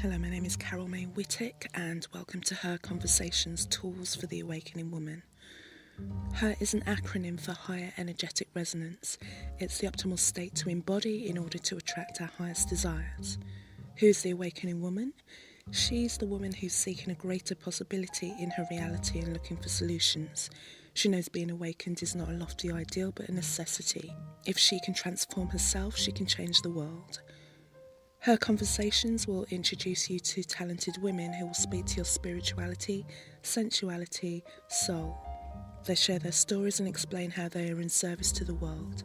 Hello, my name is Carol May Whittick, and welcome to Her Conversations, Tools for the Awakening Woman. HER is an acronym for Higher Energetic Resonance. It's the optimal state to embody in order to attract our highest desires. Who's the awakening woman? She's the woman who's seeking a greater possibility in her reality and looking for solutions. She knows being awakened is not a lofty ideal, but a necessity. If she can transform herself, she can change the world. Her Conversations will introduce you to talented women who will speak to your spirituality, sensuality, soul. They share their stories and explain how they are in service to the world.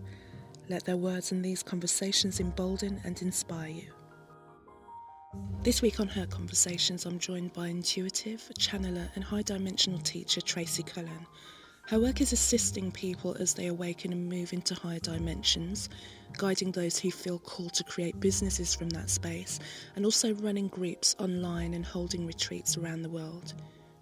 Let their words and these conversations embolden and inspire you. This week on Her Conversations, I'm joined by intuitive, channeler and high-dimensional teacher Tracee Cullen. Her work is assisting people as they awaken and move into higher dimensions, guiding those who feel called to create businesses from that space, and also running groups online and holding retreats around the world.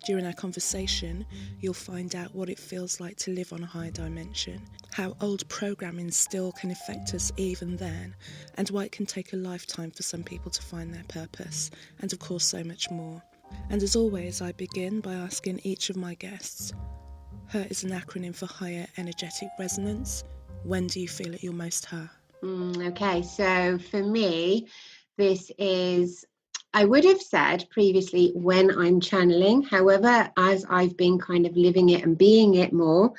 During our conversation, you'll find out what it feels like to live on a higher dimension, how old programming still can affect us even then, and why it can take a lifetime for some people to find their purpose, and of course so much more. And as always, I begin by asking each of my guests, HER is an acronym for Higher Energetic Resonance. When do you feel at your most HER? Okay, so for me, this is, I would have said previously when I'm channeling. However, as I've been kind of living it and being it more,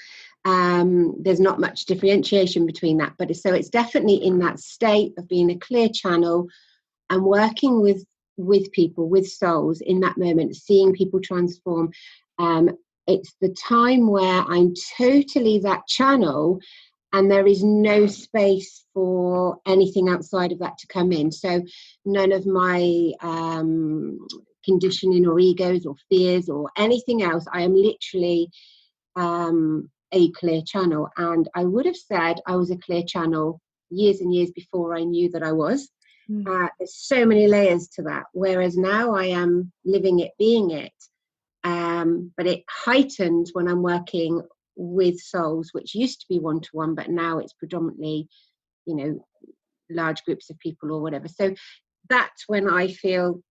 there's not much differentiation between that. But so it's definitely in that state of being a clear channel and working with people, with souls in that moment, seeing people transform. It's the time where I'm totally that channel and there is no space for anything outside of that to come in. So none of my conditioning or egos or fears or anything else. I am literally a clear channel. And I would have said I was a clear channel years and years before I knew that I was. There's so many layers to that. Whereas now I am living it, being it. But it heightened when I'm working with souls, which used to be one-to-one, but now it's predominantly, large groups of people or whatever. So that's when I feel,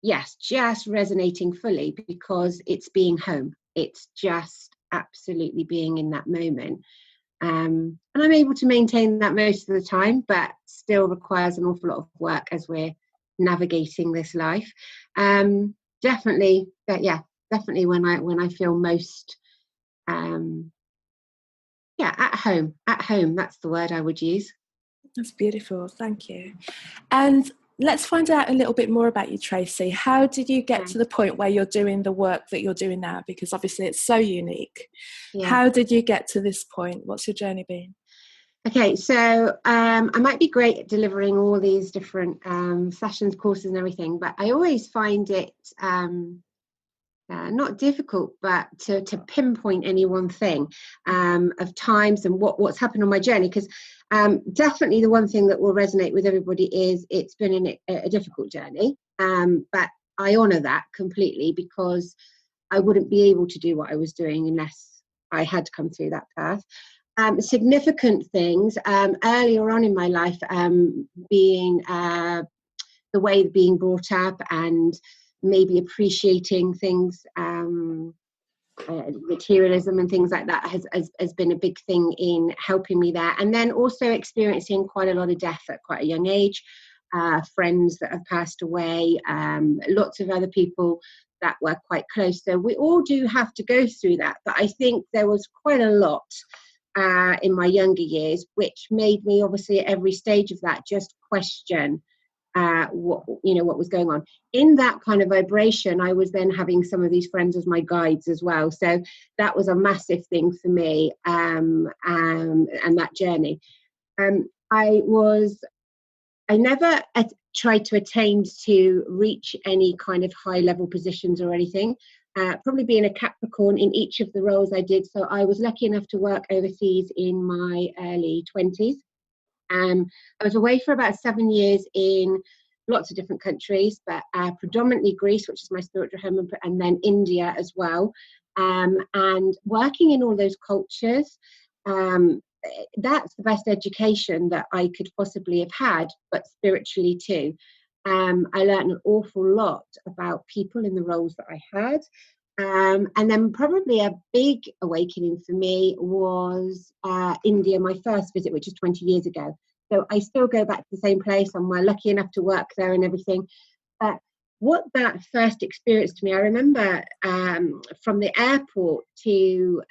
yes, just resonating fully because it's being home. It's just absolutely being in that moment. And I'm able to maintain that most of the time, but still requires an awful lot of work as we're navigating this life. Definitely when I feel most at home, that's the word I would use. That's beautiful, thank you. And let's find out a little bit more about you, Tracee. How did you get to the point where you're doing the work that you're doing now? Because obviously it's so unique. How did you get to this point? What's your journey been? Okay, so I might be great at delivering all these different sessions, courses and everything, but I always find it not difficult, but to pinpoint any one thing of times and what's happened on my journey. Because definitely the one thing that will resonate with everybody is it's been a difficult journey. But I honour that completely because I wouldn't be able to do what I was doing unless I had come through that path. Significant things earlier on in my life, being the way being brought up and maybe appreciating things, materialism and things like that has been a big thing in helping me there. And then also experiencing quite a lot of death at quite a young age, friends that have passed away, lots of other people that were quite close. So we all do have to go through that. But I think there was quite a lot in my younger years, which made me obviously at every stage of that just question what was going on. In that kind of vibration, I was then having some of these friends as my guides as well. So that was a massive thing for me, and that journey. I never tried to attain to reach any kind of high level positions or anything. Probably being a Capricorn in each of the roles I did. So I was lucky enough to work overseas in my early 20s. I was away for about 7 years in lots of different countries, but predominantly Greece, which is my spiritual home, and then India as well. And working in all those cultures, that's the best education that I could possibly have had, but spiritually too. I learned an awful lot about people in the roles that I had. And then probably a big awakening for me was India, my first visit, which is 20 years ago. So I still go back to the same place. I'm lucky enough to work there and everything. But what that first experience to me, I remember from the airport to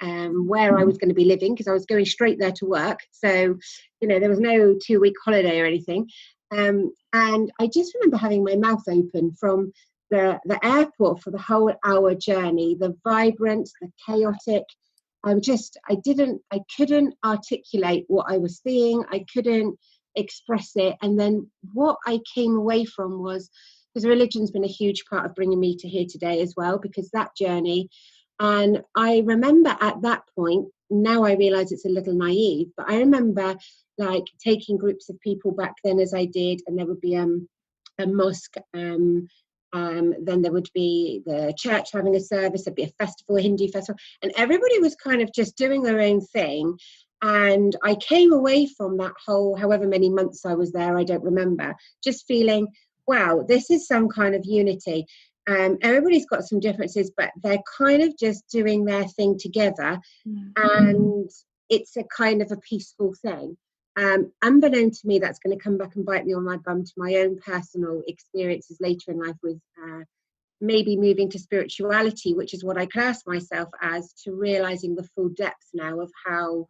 where I was going to be living, because I was going straight there to work. So, there was no 2-week holiday or anything. And I just remember having my mouth open from the airport for the whole hour journey, the vibrance, the chaotic. I couldn't articulate what I was seeing. I couldn't express it. And then what I came away from was, because religion's been a huge part of bringing me to here today as well, because that journey. And I remember at that point, now I realize it's a little naive, but I remember like taking groups of people back then as I did, and there would be a mosque, then there would be the church having a service, there'd be a festival, a Hindu festival, and everybody was kind of just doing their own thing. And I came away from that whole, however many months I was there, I don't remember, just feeling, wow, this is some kind of unity. Everybody's got some differences, but they're kind of just doing their thing together. And it's a kind of a peaceful thing. Unbeknown to me, that's going to come back and bite me on my bum, to my own personal experiences later in life with maybe moving to spirituality, which is what I class myself as, to realizing the full depth now of how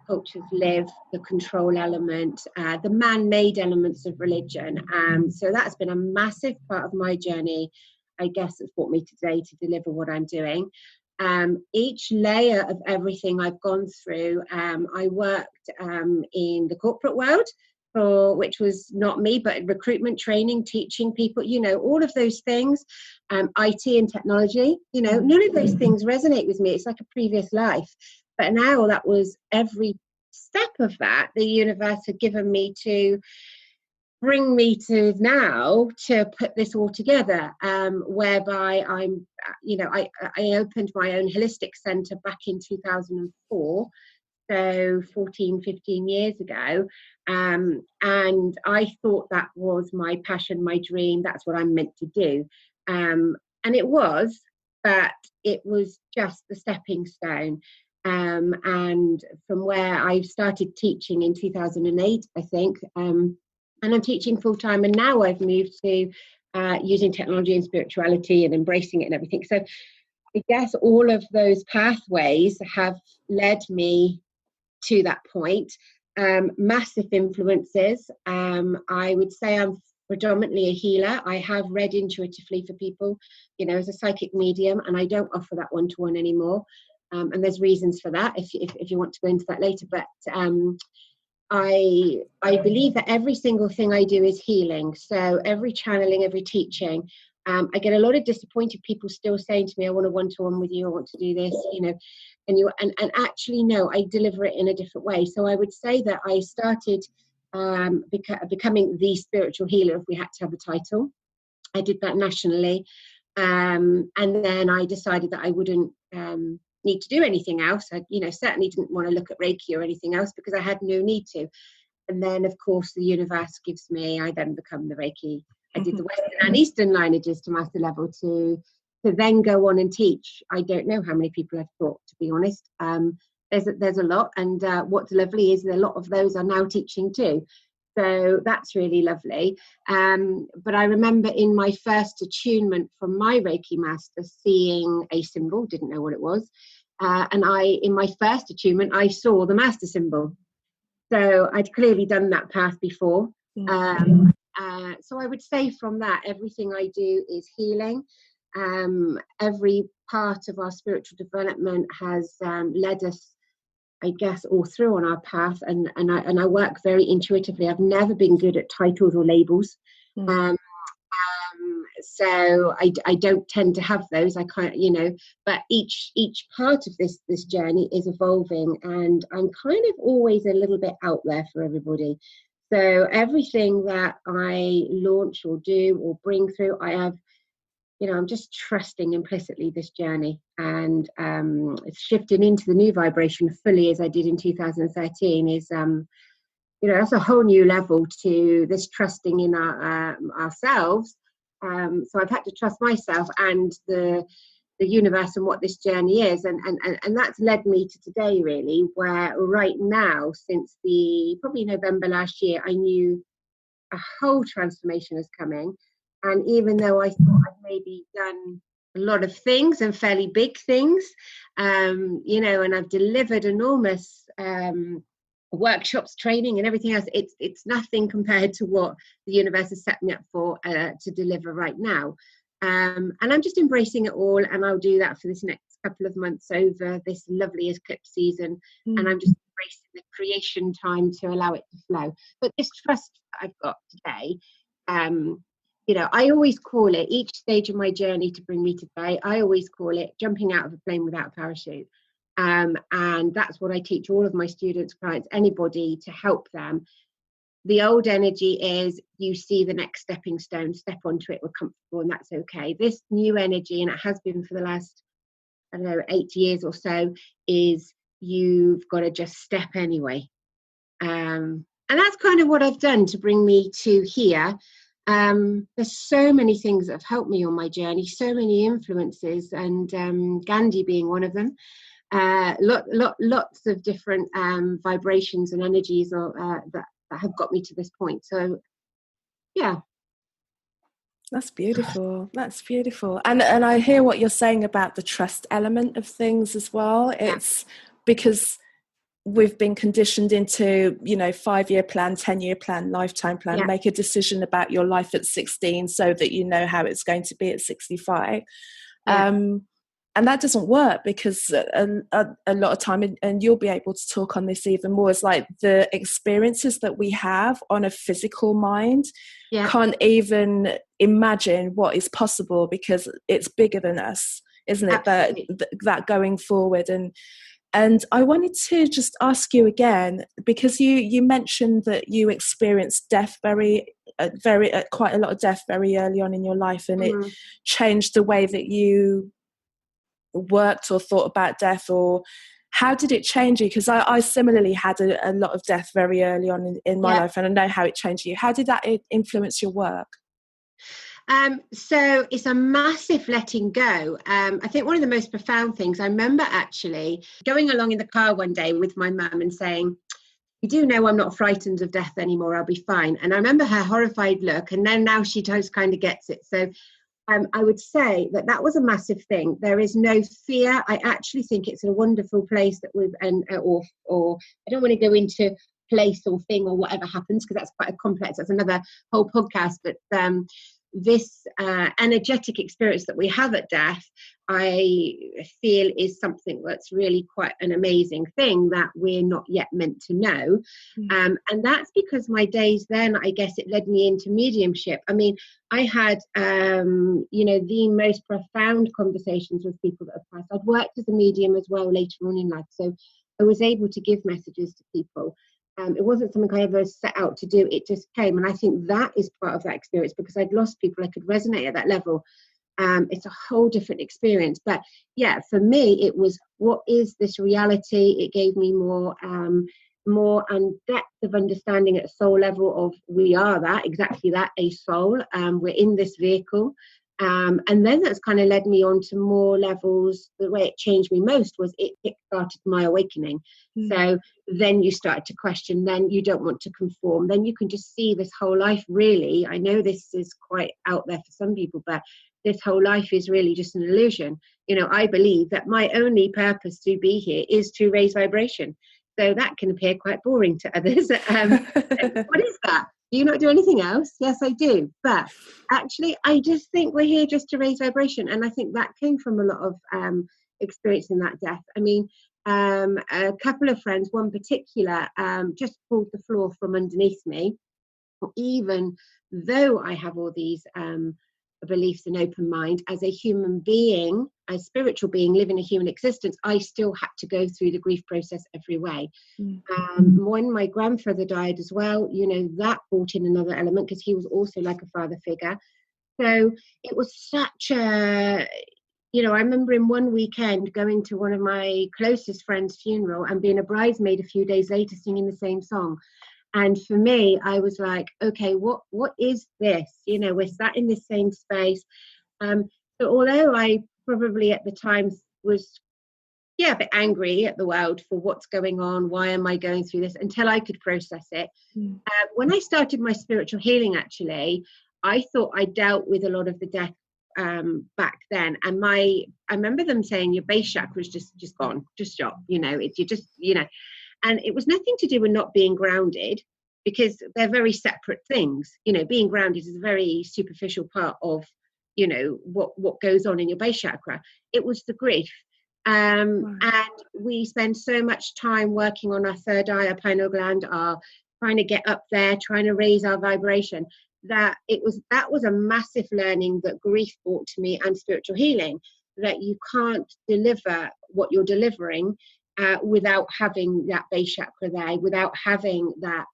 cultures live, the control element, the man-made elements of religion. So that's been a massive part of my journey. I guess it's brought me today to deliver what I'm doing. Each layer of everything I've gone through, I worked in the corporate world, which was not me, but recruitment, training, teaching people, all of those things, IT and technology, none of those things resonate with me. It's like a previous life. But now that was every step of that, the universe had given me to bring me to now to put this all together, whereby I opened my own holistic centre back in 2004, so 15 years ago, and I thought that was my passion, my dream, that's what I'm meant to do, and it was, but it was just the stepping stone. And from where I started teaching in 2008, I think, and I'm teaching full time, and now I've moved to using technology and spirituality and embracing it and everything. So I guess all of those pathways have led me to that point. Massive influences. I would say I'm predominantly a healer. I have read intuitively for people, as a psychic medium, and I don't offer that one-to-one anymore. And there's reasons for that if you want to go into that later. But I believe that every single thing I do is healing. So every channeling, every teaching, I get a lot of disappointed people still saying to me, I want a one-to-one with you, I want to do this, and actually, no, I deliver it in a different way. So I would say that I started becoming the spiritual healer, if we had to have a title. I did that nationally. And then I decided that I wouldn't need to do anything else. I certainly didn't want to look at Reiki or anything else, because I had no need to. And then, of course, the universe gives me, I then become the Reiki. I did the Western and Eastern lineages to master level to then go on and teach. I don't know how many people I've taught, to be honest. There's a lot, and what's lovely is that a lot of those are now teaching too. So that's really lovely. But I remember in my first attunement from my Reiki master, seeing a symbol, didn't know what it was. And in my first attunement, I saw the master symbol. So I'd clearly done that path before. So I would say from that, everything I do is healing. Every part of our spiritual development has led us, I guess, all through on our path, and I work very intuitively. I've never been good at titles or labels. So I don't tend to have those. I kind of, but each part of this journey is evolving, and I'm kind of always a little bit out there for everybody. So everything that I launch or do or bring through, I have, I'm just trusting implicitly this journey, and it's shifting into the new vibration fully as I did in 2013 is that's a whole new level to this trusting in ourselves. So I've had to trust myself and the universe and what this journey is, and that's led me to today, really, where right now, since probably November last year, I knew a whole transformation is coming. And even though I thought I'd maybe done a lot of things and fairly big things, and I've delivered enormous workshops, training and everything else, it's nothing compared to what the universe has set me up for to deliver right now. And I'm just embracing it all, and I'll do that for this next couple of months over this lovely eclipse season. And I'm just embracing the creation time to allow it to flow. But this trust that I've got today, I always call it, each stage of my journey to bring me to today, I always call it jumping out of a plane without a parachute. And that's what I teach all of my students, clients, anybody, to help them. The old energy is you see the next stepping stone, step onto it, we're comfortable, and that's okay. This new energy, and it has been for the last, 8 years or so, is you've got to just step anyway. And that's kind of what I've done to bring me to here. There's so many things that have helped me on my journey, so many influences, and Gandhi being one of them. Lots of different vibrations and energies that have got me to this point. So yeah, that's beautiful. And I hear what you're saying about the trust element of things as well. It's because we've been conditioned into 5-year plan, 10-year plan, lifetime plan, make a decision about your life at 16 so that you know how it's going to be at 65. And that doesn't work, because a lot of time, and you'll be able to talk on this even more, is like the experiences that we have on a physical mind can't even imagine what is possible, because it's bigger than us, isn't it? That going forward. And I wanted to just ask you again, because you mentioned that you experienced death quite a lot of death very early on in your life, and it changed the way that you worked or thought about death. Or how did it change you? Because I similarly had a lot of death very early on in my life, and I know how it changed you. How did that influence your work? So it's a massive letting go. I think one of the most profound things, I remember actually going along in the car one day with my mum and saying, "You do know I'm not frightened of death anymore, I'll be fine." And I remember her horrified look, and then now she just kind of gets it. So I would say that was a massive thing. There is no fear. I actually think it's a wonderful place that we've, or I don't want to go into place or thing or whatever happens, because that's quite a complex, that's another whole podcast. But this energetic experience that we have at death, I feel is something that's really quite an amazing thing that we're not yet meant to know. And that's because my days then, I guess it led me into mediumship. I mean, I had, the most profound conversations with people that have passed. I'd worked as a medium as well later on in life, so I was able to give messages to people. It wasn't something I ever set out to do. It just came. And I think that is part of that experience, because I'd lost people I could resonate at that level. It's a whole different experience. But yeah, for me, it was, what is this reality? It gave me more and depth of understanding at a soul level of, we are exactly that, a soul. We're in this vehicle. And then that's kind of led me on to more levels. The way it changed me most was it started my awakening. So then you start to question, then you don't want to conform, then you can just see this whole life really. I know this is quite out there for some people, but this whole life is really just an illusion. I believe that my only purpose to be here is to raise vibration. So that can appear quite boring to others. What is that? Do you not do anything else? Yes, I do. But actually, I just think we're here just to raise vibration. And I think that came from a lot of experience in that death. I mean, a couple of friends, one particular, just pulled the floor from underneath me. Even though I have all these beliefs and open mind, as a human being, a spiritual being living a human existence, I still had to go through the grief process every way. When my grandfather died as well, that brought in another element, because he was also like a father figure. So it was such a, I remember in one weekend going to one of my closest friends' funeral and being a bridesmaid a few days later singing the same song. And for me, I was like, okay, what is this? You know, we're sat in the same space. Um, so although I probably at the time was, yeah, a bit angry at the world for what's going on, why am I going through this, until I could process it. When I started my spiritual healing, actually, I thought I dealt with a lot of the death back then. And I remember them saying your base chakra is just gone, just stop, you know, you just, you know, and it was nothing to do with not being grounded, because they're very separate things. You know, being grounded is a very superficial part of, you know, what goes on in your base chakra. It was the grief. And we spend so much time working on our third eye, our pineal gland, our trying to get up there, trying to raise our vibration, that was a massive learning that grief brought to me, and spiritual healing, that you can't deliver what you're delivering without having that base chakra there, without having that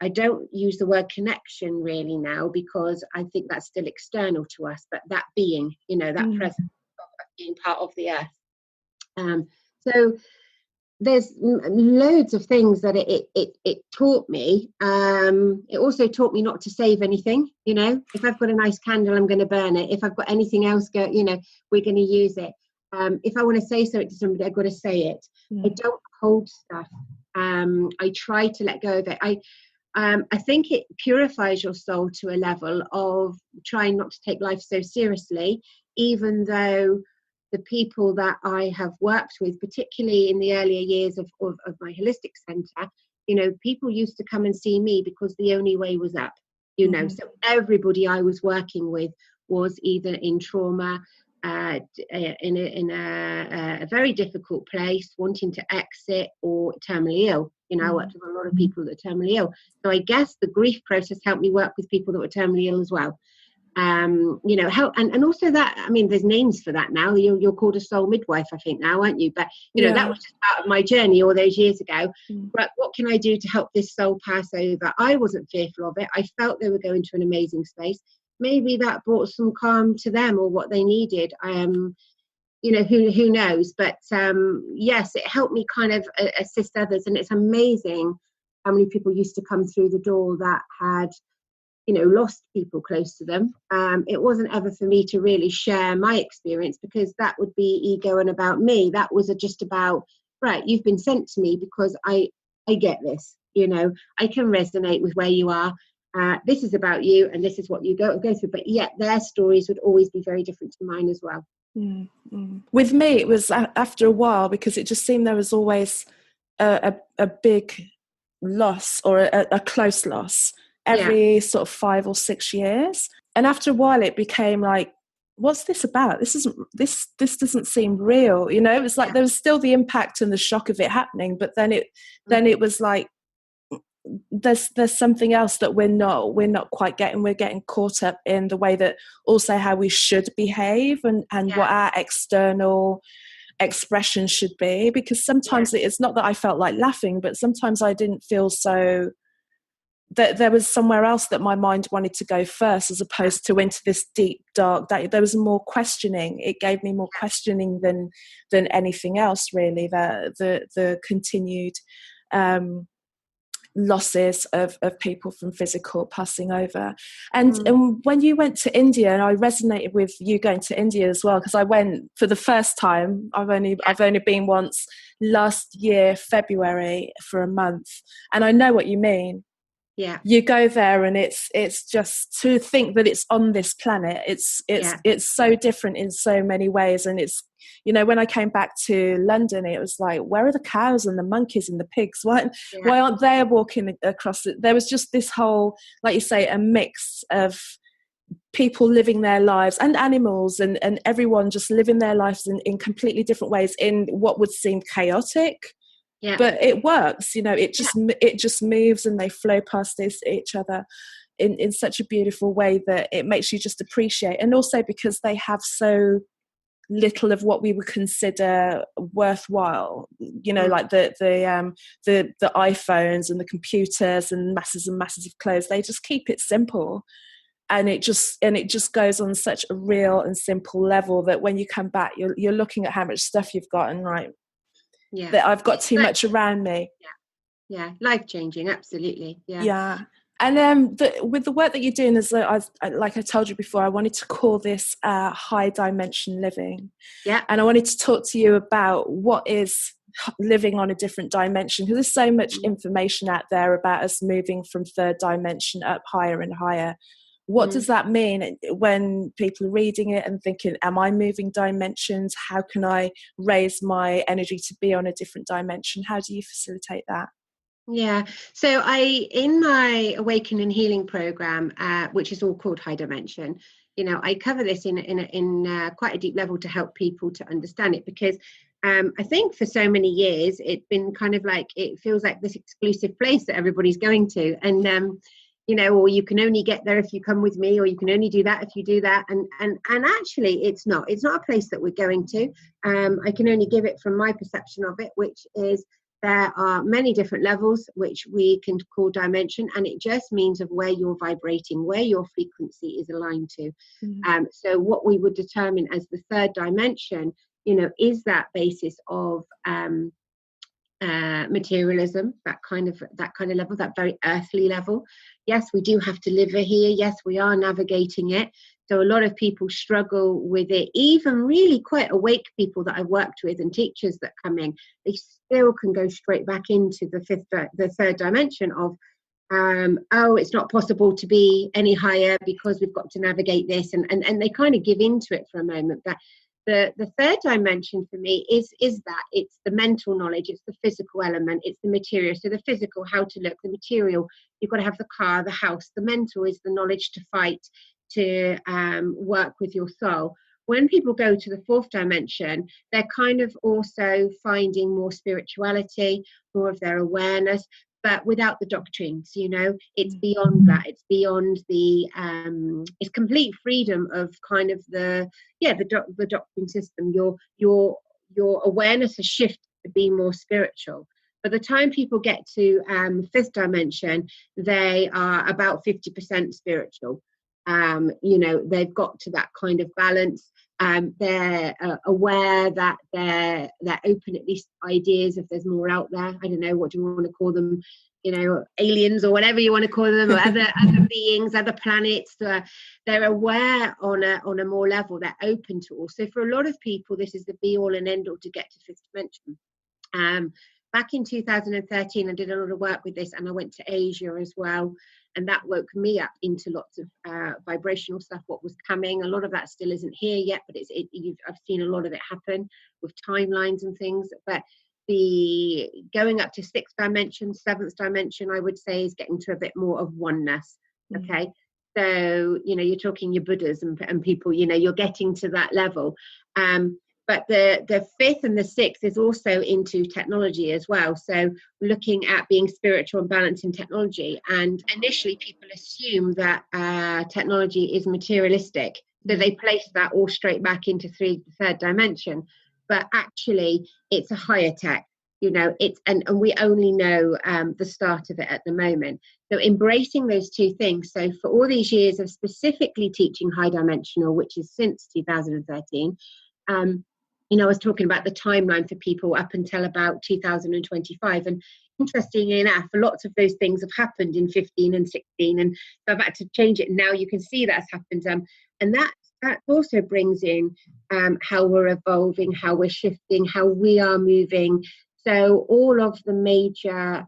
I don't use the word connection really now, because I think that's still external to us, but that being, you know, that presence of being part of the earth. So there's loads of things that it taught me. It also taught me not to save anything. You know, if I've got a nice candle, I'm going to burn it. If I've got anything else, you know, we're going to use it. If I want to say something to somebody, I've got to say it. I don't hold stuff. I try to let go of it. I think it purifies your soul to a level of trying not to take life so seriously, even though the people that I have worked with, particularly in the earlier years of my holistic centre, you know, people used to come and see me because the only way was up, you know. So everybody I was working with was either in trauma, in a very difficult place, wanting to exit, or terminally ill. You know, I worked with a lot of people that are terminally ill. So I guess the grief process helped me work with people that were terminally ill as well. You know, how, and also that, I mean, there's names for that now. You're called a soul midwife, I think now, aren't you? But, you know, that was just part of my journey all those years ago. But what can I do to help this soul pass over? I wasn't fearful of it. I felt they were going to an amazing space. Maybe that brought some calm to them, or what they needed. You know, who knows? But yes, it helped me kind of assist others. And it's amazing how many people used to come through the door that had, you know, lost people close to them. It wasn't ever for me to really share my experience, because that would be ego and about me. That was just about, right, you've been sent to me because I get this, you know, I can resonate with where you are. This is about you, and this is what you go through. But yet their stories would always be very different to mine as well. With me, it was after a while, because it just seemed there was always a big loss, or a close loss, every sort of 5 or 6 years. And after a while it became like, what's this about? This doesn't seem real, you know. It was like there was still the impact and the shock of it happening, but then it was like, there's something else that we're not quite getting. We're getting caught up in the way that, also how we should behave, and what our external expression should be. Because sometimes it's not that I felt like laughing, but sometimes I didn't feel so, that there was somewhere else that my mind wanted to go first, as opposed to into this deep dark, that there was more questioning. It gave me more questioning than anything else, really. The continued losses of people from physical passing over. And when you went to India, and I resonated with you going to India as well, because I went for the first time. I've only been once, last year February, for a month, and I know what you mean. You go there and it's just, to think that it's on this planet, it's so different in so many ways. And it's, you know, when I came back to London, it was like, where are the cows and the monkeys and the pigs? Why aren't they walking across it? There was just this whole, like you say, a mix of people living their lives, and animals, and everyone just living their lives in completely different ways, in what would seem chaotic. But it works, you know. It just moves, and they flow past each other in such a beautiful way that it makes you just appreciate. And also because they have so little of what we would consider worthwhile, you know, like the iPhones and the computers and masses of clothes. They just keep it simple, and it just goes on such a real and simple level that when you come back, you're looking at how much stuff you've got, and right, that I've got too much around me. Yeah, life changing, absolutely. Yeah. Yeah. And with the work that you're doing, as like I told you before, I wanted to call this high dimension living. Yeah. And I wanted to talk to you about what is living on a different dimension, because there's so much information out there about us moving from third dimension up higher and higher. What does that mean when people are reading it and thinking, am I moving dimensions? How can I raise my energy to be on a different dimension? How do you facilitate that? Yeah, so in my awaken and healing program, which is all called High Dimension, I cover this in quite a deep level to help people to understand it, because I think for so many years it's been kind of like, it feels like this exclusive place that everybody's going to, and or you can only get there if you come with me, or you can only do that if you do that, and actually it's not a place that we're going to. I can only give it from my perception of it, which is, there are many different levels which we can call dimension, and it just means of where you're vibrating, where your frequency is aligned to. So what we would determine as the third dimension, is that basis of materialism, that kind of level, that very earthly level. Yes, we do have to live here. Yes, we are navigating it. So a lot of people struggle with it. Even really quite awake people that I've worked with and teachers that come in, they still can go straight back into the third dimension of, oh, it's not possible to be any higher because we've got to navigate this, and they kind of give into it for a moment. But the third dimension for me is that it's the mental knowledge, it's the physical element, it's the material. So the physical, how to look, the material, you've got to have the car, the house. The mental is the knowledge to fight, to work with your soul. When people go to the fourth dimension, they're kind of also finding more spirituality, more of their awareness, but without the doctrines. It's beyond that. It's beyond the it's complete freedom of kind of the doctrine system. Your awareness has shifted to be more spiritual. By the time people get to fifth dimension, they are about 50% spiritual. They've got to that kind of balance. They're aware that they're open at least ideas if there's more out there. I don't know, what do you want to call them? Aliens or whatever you want to call them, or other beings, other planets. They're aware on a more level. They're open to all. So for a lot of people, this is the be all and end all to get to fifth dimension. Back in 2013, I did a lot of work with this, and I went to Asia as well. And that woke me up into lots of vibrational stuff, what was coming. A lot of that still isn't here yet, but I've seen a lot of it happen with timelines and things. But the going up to sixth dimension, seventh dimension, I would say, is getting to a bit more of oneness. Okay. So, you're talking your Buddhas and people, you're getting to that level. But the fifth and the sixth is also into technology as well. So looking at being spiritual and balancing technology. And initially people assume that technology is materialistic. So they place that all straight back into third dimension. But actually it's a higher tech. And we only know the start of it at the moment. So embracing those two things. So for all these years of specifically teaching high dimensional, which is since 2013, I was talking about the timeline for people up until about 2025. And interestingly enough, lots of those things have happened in 15 and 16. And so I've had to change it. Now you can see that's happened. And that also brings in how we're evolving, how we're shifting, how we are moving. So all of the major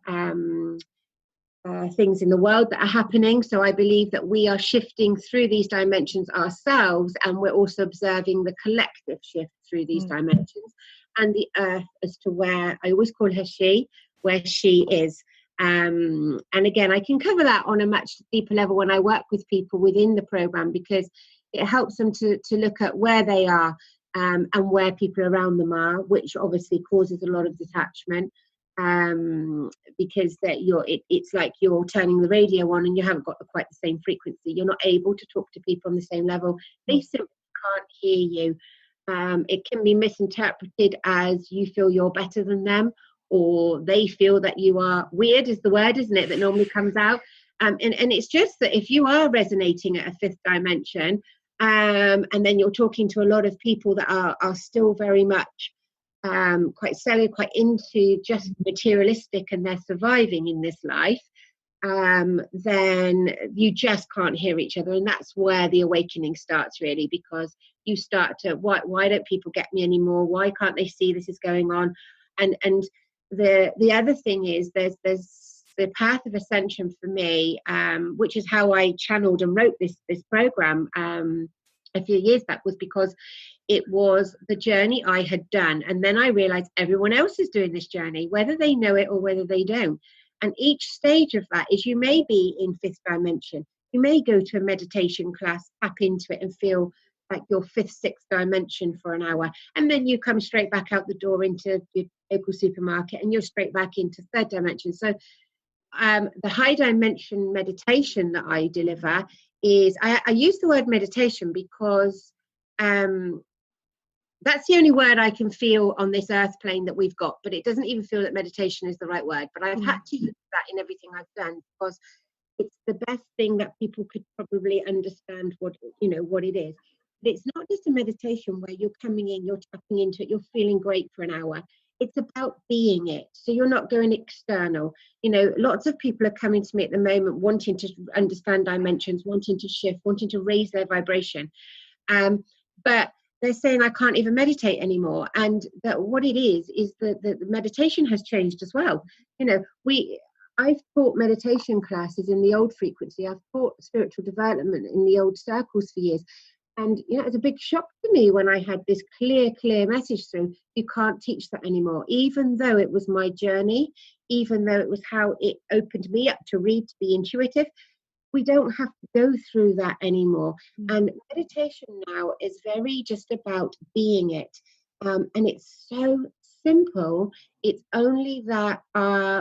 things in the world that are happening. So I believe that we are shifting through these dimensions ourselves, and we're also observing the collective shift through these dimensions, and the earth as to where, I always call her she, where she is. And again, I can cover that on a much deeper level when I work with people within the program, because it helps them to look at where they are and where people around them are, which obviously causes a lot of detachment. Because it's like you're turning the radio on and you haven't got quite the same frequency. You're not able to talk to people on the same level. They simply can't hear you. It can be misinterpreted as you feel you're better than them, or they feel that you are weird, is the word, isn't it, that normally comes out. And it's just that if you are resonating at a fifth dimension, and then you're talking to a lot of people that are still very much quite cellular, quite into just materialistic, and they're surviving in this life, then you just can't hear each other. And that's where the awakening starts, really, because you start to, why don't people get me anymore? Why can't they see this is going on? And the other thing is there's the path of ascension for me, which is how I channeled and wrote this program a few years back, was because it was the journey I had done. And then I realized everyone else is doing this journey, whether they know it or whether they don't. And each stage of that is, you may be in fifth dimension. You may go to a meditation class, tap into it and feel like your fifth, sixth dimension for an hour. And then you come straight back out the door into your local supermarket and you're straight back into third dimension. So the high dimension meditation that I deliver is, I use the word meditation because that's the only word I can feel on this earth plane that we've got, but it doesn't even feel that meditation is the right word. But I've had to use that in everything I've done, because it's the best thing that people could probably understand what it is. But it's not just a meditation where you're coming in, you're tapping into it, you're feeling great for an hour. It's about being it. So you're not going external. Lots of people are coming to me at the moment wanting to understand dimensions, wanting to shift, wanting to raise their vibration. But they're saying, I can't even meditate anymore. And that what it is that the meditation has changed as well. I've taught meditation classes in the old frequency. I've taught spiritual development in the old circles for years. And, it's a big shock to me when I had this clear message through, you can't teach that anymore, even though it was my journey, even though it was how it opened me up to read, to be intuitive. We don't have to go through that anymore. And meditation now is very just about being it. And it's so simple. It's only that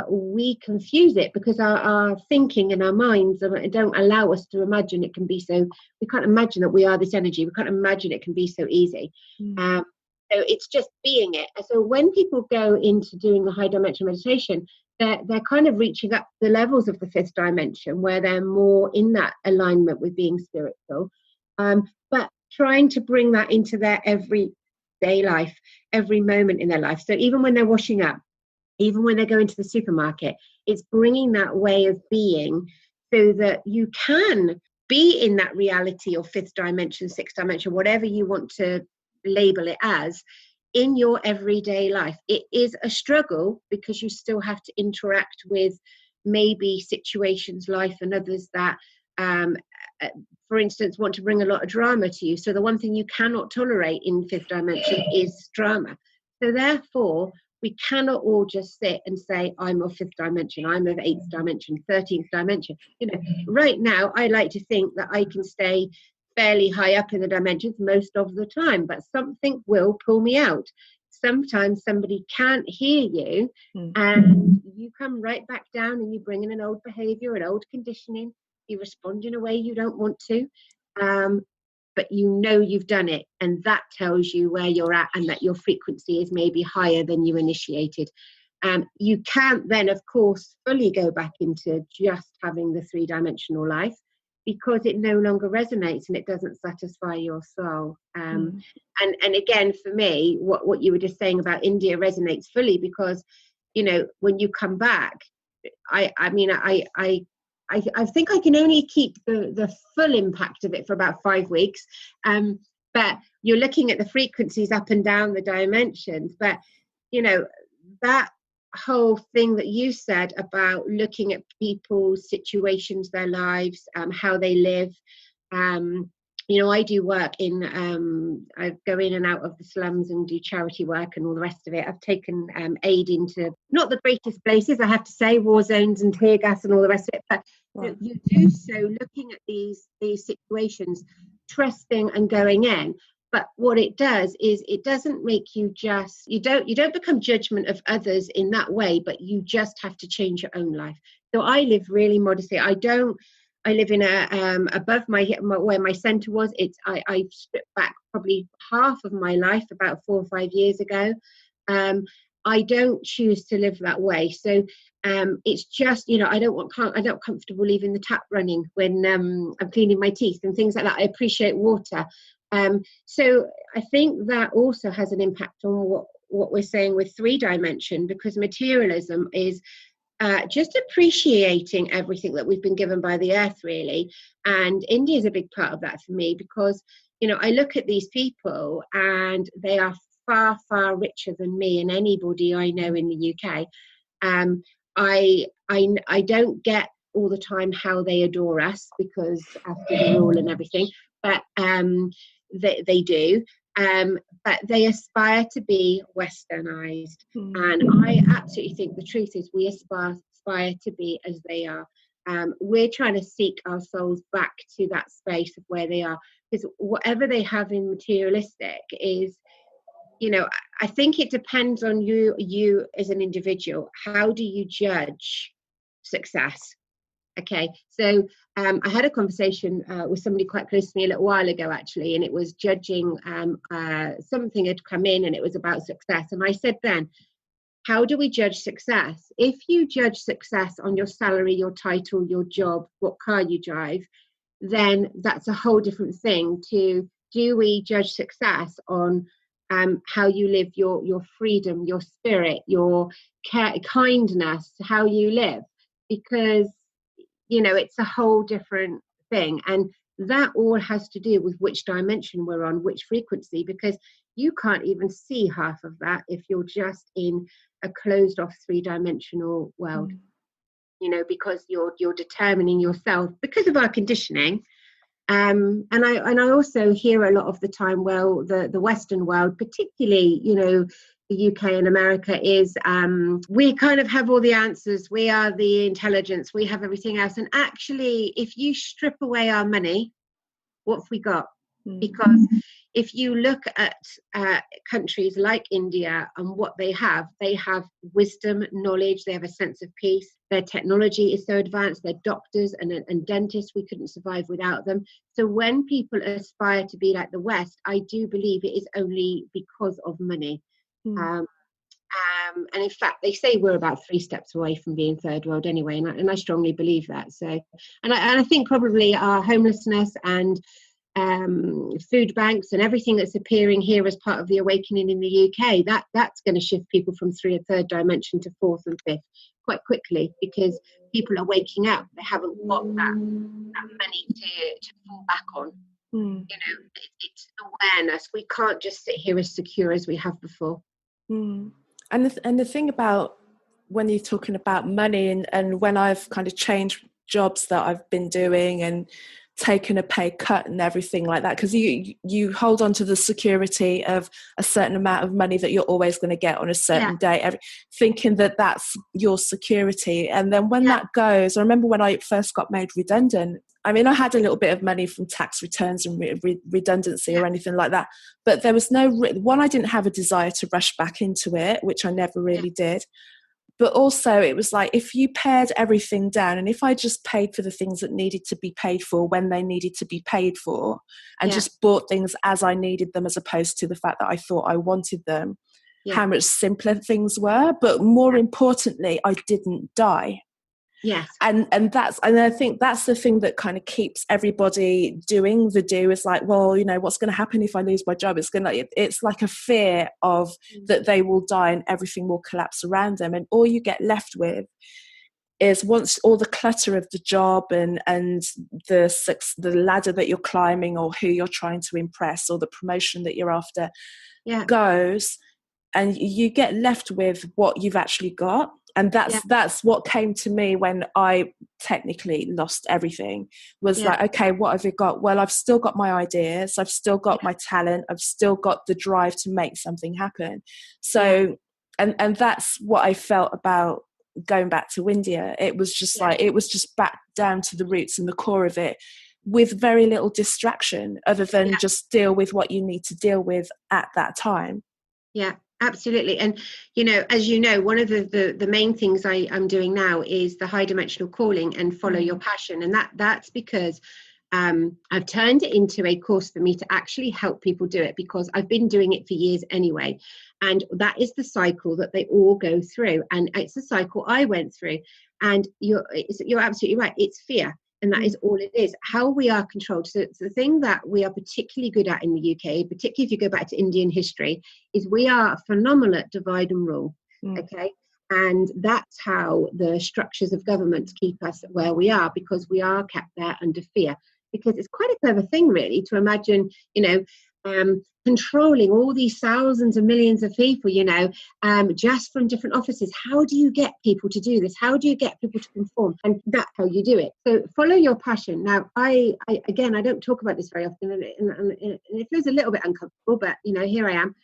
we confuse it because our thinking and our minds don't allow us to imagine it can be so. We can't imagine that we are this energy. We can't imagine it can be so easy. So it's just being it. So when people go into doing the high dimension meditation, they're kind of reaching up the levels of the fifth dimension, where they're more in that alignment with being spiritual, but trying to bring that into their everyday life, every moment in their life. So even when they're washing up, even when they're going to the supermarket, it's bringing that way of being so that you can be in that reality or fifth dimension, sixth dimension, whatever you want to label it as, in your everyday life. It is a struggle because you still have to interact with maybe situations, life and others that, for instance, want to bring a lot of drama to you. So the one thing you cannot tolerate in fifth dimension is drama. So therefore, we cannot all just sit and say, I'm of fifth dimension, I'm of eighth dimension, 13th dimension. Right now, I like to think that I can stay fairly high up in the dimensions most of the time, but something will pull me out. Sometimes somebody can't hear you and you come right back down and you bring in an old behavior, an old conditioning, you respond in a way you don't want to, but you've done it, and that tells you where you're at and that your frequency is maybe higher than you initiated. You can't then, of course, fully go back into just having the three-dimensional life, because it no longer resonates and it doesn't satisfy your soul. And again, for me, what you were just saying about India resonates fully, because, when you come back, I think I can only keep the full impact of it for about 5 weeks. But you're looking at the frequencies up and down the dimensions. But, that whole thing that you said about looking at people's situations, their lives, how they live. I do work I go in and out of the slums and do charity work and all the rest of it. I've taken aid into not the greatest places, I have to say, war zones and tear gas and all the rest of it. But you do so looking at these situations, trusting and going in. But what it does is it doesn't make you you don't become judgment of others in that way, but you just have to change your own life. So I live really modestly. I live in above where my center was. I stripped back probably half of my life about 4 or 5 years ago. I don't choose to live that way. So it's just, I'm not comfortable leaving the tap running when I'm cleaning my teeth and things like that. I appreciate water. So I think that also has an impact on what we're saying with 3-dimension, because materialism is just appreciating everything that we've been given by the earth, really. And India is a big part of that for me, because, you know, I look at these people and they are far, far richer than me and anybody I know in the UK. I don't get all the time how they adore us, because after the rule and everything, but they do. But they aspire to be westernized. And I absolutely think the truth is we aspire to be as they are. We're trying to seek our souls back to that space of where they are, because whatever they have in materialistic is, you know, I think it depends on you as an individual. How do you judge success? Okay, so I had a conversation with somebody quite close to me a little while ago, actually, and it was judging something had come in and it was about success. And I said then, how do we judge success? If you judge success on your salary, your title, your job, what car you drive, then that's a whole different thing. To do we judge success on how you live your freedom, your spirit, your kindness, how you live? Because, you know, it's a whole different thing. And that all has to do with which dimension we're on, which frequency, because you can't even see half of that if you're just in a closed off 3-dimensional world, you know, because you're determining yourself because of our conditioning. And I also hear a lot of the time, well, the Western world, particularly, you know, the UK and America, is we kind of have all the answers. We are the intelligence. We have everything else. And actually, if you strip away our money, what have we got? Because if you look at countries like India and what they have wisdom, knowledge, they have a sense of peace. Their technology is so advanced, their doctors and dentists, we couldn't survive without them. So when people aspire to be like the West, I do believe it is only because of money. And in fact, they say we're about 3 steps away from being third world anyway, and I strongly believe that. So, and I think probably our homelessness and food banks and everything that's appearing here as part of the awakening in the UK, that's going to shift people from 3rd dimension to 4th and 5th quite quickly, because people are waking up. They haven't got that money to fall back on. You know, it's awareness. We can't just sit here as secure as we have before. And the thing about when you're talking about money, and when I've kind of changed jobs that I've been doing and taken a pay cut and everything like that, because you hold on to the security of a certain amount of money that you're always going to get on a certain day, thinking that that's your security. And then when that goes, I remember when I first got made redundant, I mean, I had a little bit of money from tax returns and redundancy or anything like that, but there was no one. I didn't have a desire to rush back into it, which I never really did. But also it was like, if you pared everything down, and if I just paid for the things that needed to be paid for when they needed to be paid for, and just bought things as I needed them, as opposed to the fact that I thought I wanted them, how much simpler things were. But more importantly, I didn't die. Yes. And I think that's the thing that kind of keeps everybody doing the do, is like, well, you know, what's going to happen if I lose my job? It's like a fear of that they will die and everything will collapse around them. And all you get left with is, once all the clutter of the job and the ladder that you're climbing, or who you're trying to impress, or the promotion that you're after goes, and you get left with what you've actually got. And that's what came to me when I technically lost everything, was like, okay, what have you got? Well, I've still got my ideas. I've still got my talent. I've still got the drive to make something happen. So, and that's what I felt about going back to India. It was just like, it was just back down to the roots and the core of it, with very little distraction other than just deal with what you need to deal with at that time. Yeah. Absolutely. And, you know, as you know, one of the main things I'm doing now is the high dimensional calling and follow your passion. And that's because I've turned it into a course for me to actually help people do it, because I've been doing it for years anyway. And that is the cycle that they all go through. And it's the cycle I went through. And you're absolutely right. It's fear. And that is all it is. How we are controlled. So it's the thing that we are particularly good at in the UK, particularly if you go back to Indian history, is we are phenomenal at divide and rule. Okay. And that's how the structures of government keep us where we are, because we are kept there under fear. Because it's quite a clever thing, really, to imagine, controlling all these thousands of millions of people, just from different offices. How do you get people to do this? How do you get people to conform? And that's how you do it. So follow your passion. Now, I don't talk about this very often, and it feels a little bit uncomfortable, but, here I am.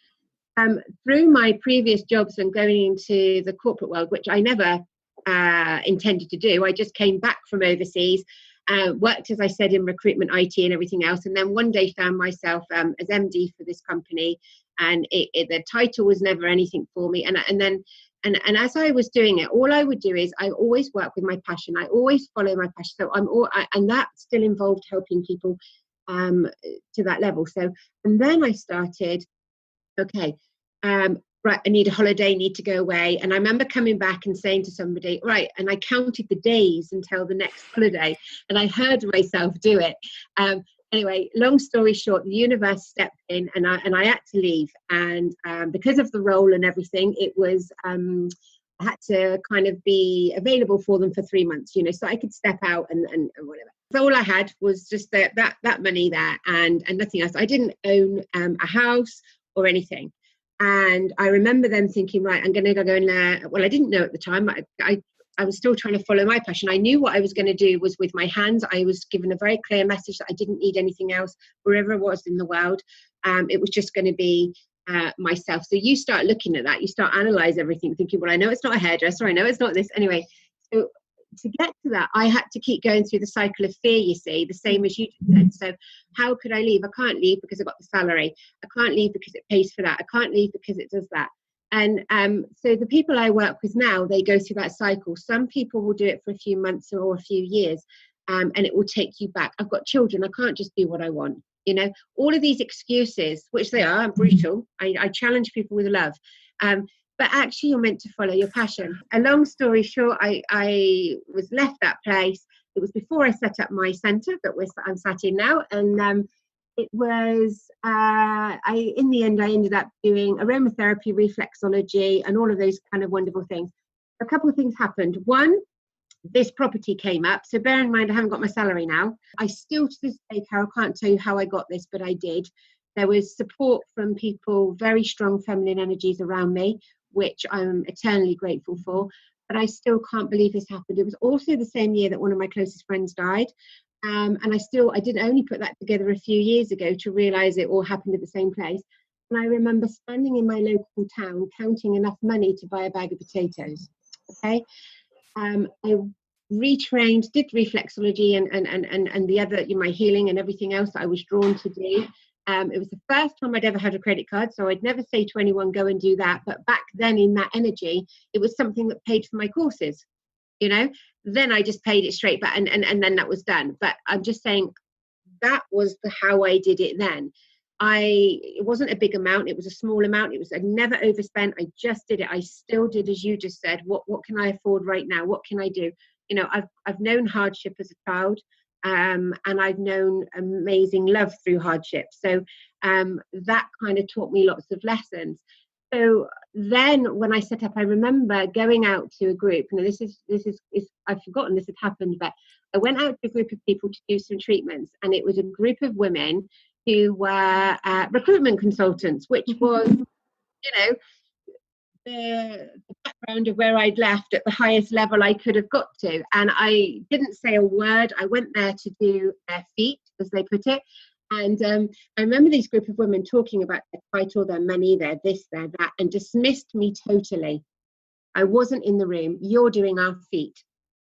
Through my previous jobs and going into the corporate world, which I never intended to do, I just came back from overseas. Worked, as I said, in recruitment, IT and everything else. And then one day found myself as MD for this company. And the title was never anything for me. And as I was doing it, all I would do is I always work with my passion. I always follow my passion. So and that still involved helping people to that level. So, and then I started, okay, right, I need a holiday, need to go away. And I remember coming back and saying to somebody, right, and I counted the days until the next holiday, and I heard myself do it. Anyway, long story short, the universe stepped in, and I had to leave. And because of the role and everything, it was, I had to kind of be available for them for 3 months, so I could step out and whatever. So all I had was just that money there and nothing else. I didn't own a house or anything. And I remember them thinking, right, I'm going to go in there. Well, I didn't know at the time. I was still trying to follow my passion. I knew what I was going to do was with my hands. I was given a very clear message that I didn't need anything else, wherever I was in the world. It was just going to be myself. So you start looking at that. You start analyze everything, thinking, well, I know it's not a hairdresser. I know it's not this. Anyway, so to get to that, I had to keep going through the cycle of fear, you see, the same as you just said. So how could I leave? I can't leave because I got the salary. I can't leave because it pays for that. I can't leave because it does that. And so the people I work with now, they go through that cycle. Some people will do it for a few months or a few years, and it will take you back. I've got children. I can't just do what I want. All of these excuses, which they are brutal. I challenge people with love. But actually, you're meant to follow your passion. A long story short, I was left that place. It was before I set up my centre that I'm sat in now. And it was, in the end, I ended up doing aromatherapy, reflexology, and all of those kind of wonderful things. A couple of things happened. One, this property came up. So bear in mind, I haven't got my salary now. I still, to this day, Carol, can't tell you how I got this, but I did. There was support from people, very strong feminine energies around me, which I'm eternally grateful for, but I still can't believe this happened. It was also the same year that one of my closest friends died. And I didn't only put that together a few years ago to realize it all happened at the same place. And I remember standing in my local town, counting enough money to buy a bag of potatoes. Okay. I retrained, did reflexology and the other, my healing and everything else that I was drawn to do. It was the first time I'd ever had a credit card, so I'd never say to anyone, go and do that. But back then in that energy, it was something that paid for my courses, Then I just paid it straight back and then that was done. But I'm just saying that was how I did it then. It wasn't a big amount. It was a small amount. I never overspent. I just did it. I still did, as you just said, what can I afford right now? What can I do? I've known hardship as a child. And I've known amazing love through hardship. So that kind of taught me lots of lessons. So then when I set up, I remember going out to a group. Now this is I've forgotten this had happened, but I went out to a group of people to do some treatments, and it was a group of women who were recruitment consultants, which was, the background of where I'd left at the highest level I could have got to. And I didn't say a word. I went there to do their feet, as they put it. And I remember these group of women talking about their title, their money, their this, their that, and dismissed me totally. I wasn't in the room. You're doing our feet,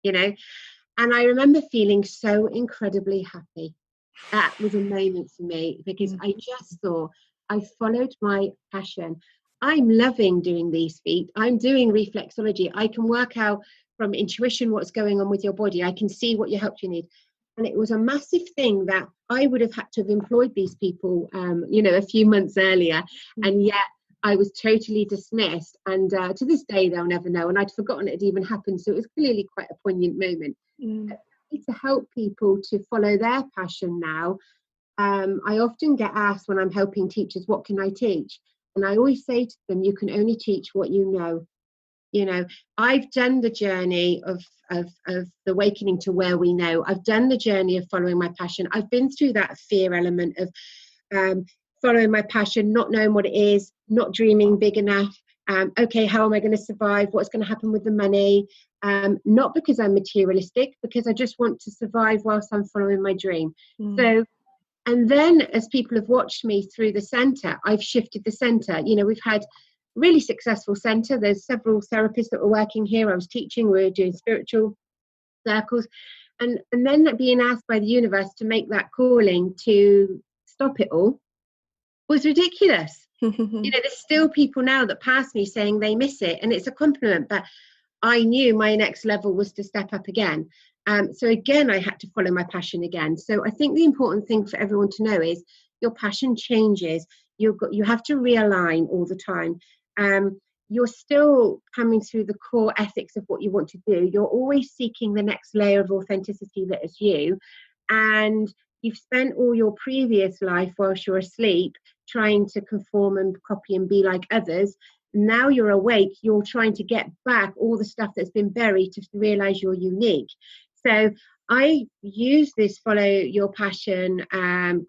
And I remember feeling so incredibly happy. That was a moment for me, because I just thought I followed my passion. I'm loving doing these feet. I'm doing reflexology. I can work out from intuition what's going on with your body. I can see what help you need. And it was a massive thing that I would have had to have employed these people, a few months earlier. And yet I was totally dismissed. And to this day, they'll never know. And I'd forgotten it had even happened. So it was clearly quite a poignant moment. to help people to follow their passion now, I often get asked when I'm helping teachers, what can I teach? And I always say to them, you can only teach what you know. You know, I've done the journey of the awakening to where we know. I've done the journey of following my passion. I've been through that fear element of following my passion, not knowing what it is, not dreaming big enough. Okay, how am I going to survive? What's going to happen with the money? Not because I'm materialistic, because I just want to survive whilst I'm following my dream. So, and then as people have watched me through the centre, I've shifted the centre. You know, we've had really successful centre. There's several therapists that were working here. I was teaching, we were doing spiritual circles. And then being asked by the universe to make that calling to stop it all was ridiculous. You know, there's still people now that pass me saying they miss it, and it's a compliment, but I knew my next level was to step up again. So again, I had to follow my passion again. So I think the important thing for everyone to know is your passion changes. You have to realign all the time. You're still coming through the core ethics of what you want to do. You're always seeking the next layer of authenticity that is you. And you've spent all your previous life whilst you're asleep trying to conform and copy and be like others. Now you're awake, you're trying to get back all the stuff that's been buried to realize you're unique. So I use this follow your passion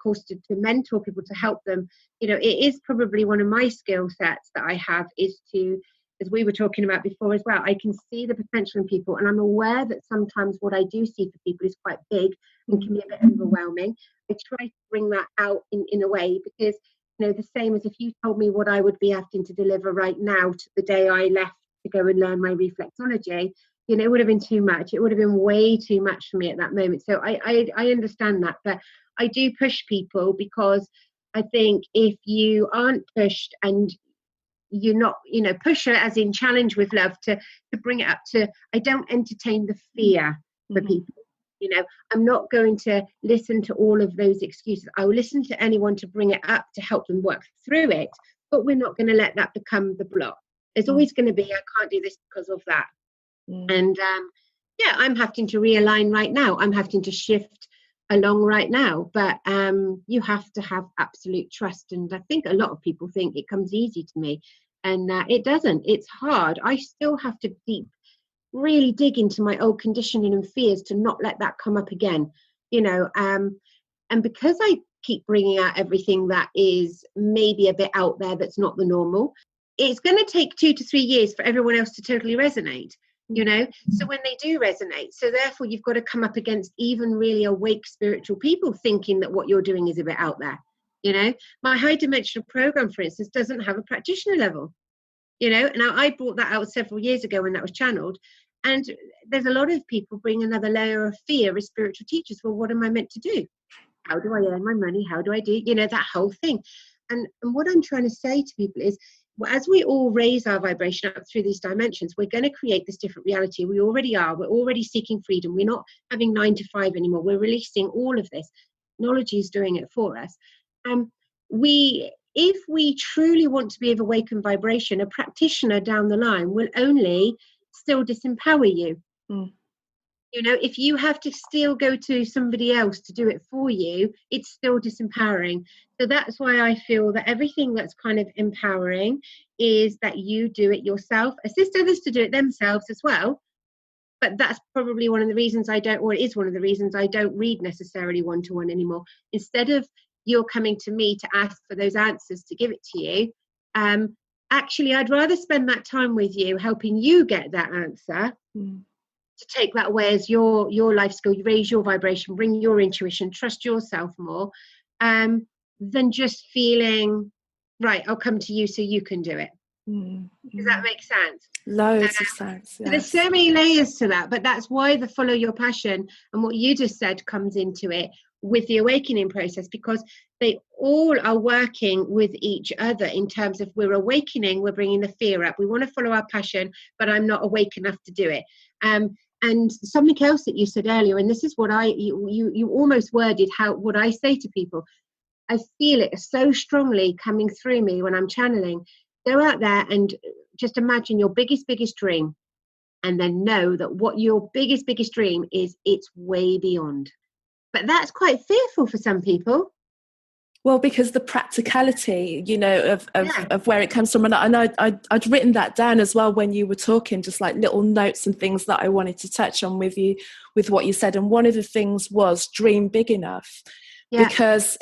course to mentor people, to help them. You know, it is probably one of my skill sets that I have, is to, as we were talking about before as well, I can see the potential in people, and I'm aware that sometimes what I do see for people is quite big and can be a bit overwhelming. I try to bring that out in a way, because, you know, the same as if you told me what I would be having to deliver right now to the day I left to go and learn my reflexology, you know, it would have been too much. It would have been way too much for me at that moment. So I understand that, but I do push people, because I think if you aren't pushed and you're not, you know, push it as in challenge with love to bring it up to, I don't entertain the fear for people. You know, I'm not going to listen to all of those excuses. I will listen to anyone to bring it up to help them work through it, but we're not going to let that become the block. There's always going to be, I can't do this because of that. And yeah, I'm having to realign right now. I'm having to shift along right now, but you have to have absolute trust. And I think a lot of people think it comes easy to me, and it doesn't. It's hard. I still have to really dig into my old conditioning and fears to not let that come up again, you know. And because I keep bringing out everything that is maybe a bit out there that's not the normal, it's going to take 2 to 3 years for everyone else to totally resonate, you know. So when they do resonate, so therefore you've got to come up against even really awake spiritual people thinking that what you're doing is a bit out there, you know. My high dimensional program, for instance, doesn't have a practitioner level, you know. Now I brought that out several years ago when that was channeled, and there's a lot of people bring another layer of fear as spiritual teachers. Well, what am I meant to do? How do I earn my money? How do I do, you know, that whole thing? And what I'm trying to say to people is, well, as we all raise our vibration up through these dimensions, we're going to create this different reality. We already are. We're already seeking freedom. We're not having 9 to 5 anymore. We're releasing all of this. Technology is doing it for us. If we truly want to be of awakened vibration, a practitioner down the line will only still disempower you. You know, if you have to still go to somebody else to do it for you, it's still disempowering. So that's why I feel that everything that's kind of empowering is that you do it yourself. Assist others to do it themselves as well. But that's probably one of the reasons I don't, or it is one of the reasons I don't read necessarily one-to-one anymore. Instead of you're coming to me to ask for those answers to give it to you, actually, I'd rather spend that time with you helping you get that answer. To take that away as your life skill, you raise your vibration, bring your intuition, trust yourself more, than just feeling, right, I'll come to you so you can do it. Does that make sense? Loads of sense. Yes. There's so many layers to that, but that's why the follow your passion and what you just said comes into it with the awakening process, because they all are working with each other in terms of, we're awakening, we're bringing the fear up, we want to follow our passion, but I'm not awake enough to do it. And something else that you said earlier, and this is what you almost worded what I say to people. I feel it so strongly coming through me when I'm channeling. Go out there and just imagine your biggest dream. and then know that what your biggest dream is, it's way beyond. But that's quite fearful for some people. Well, because the practicality, you know, Yeah. of where it comes from. And I'd written that down as well when you were talking, just like little notes and things that I wanted to touch on with you, with what you said. And one of the things was dream big enough, Yeah. because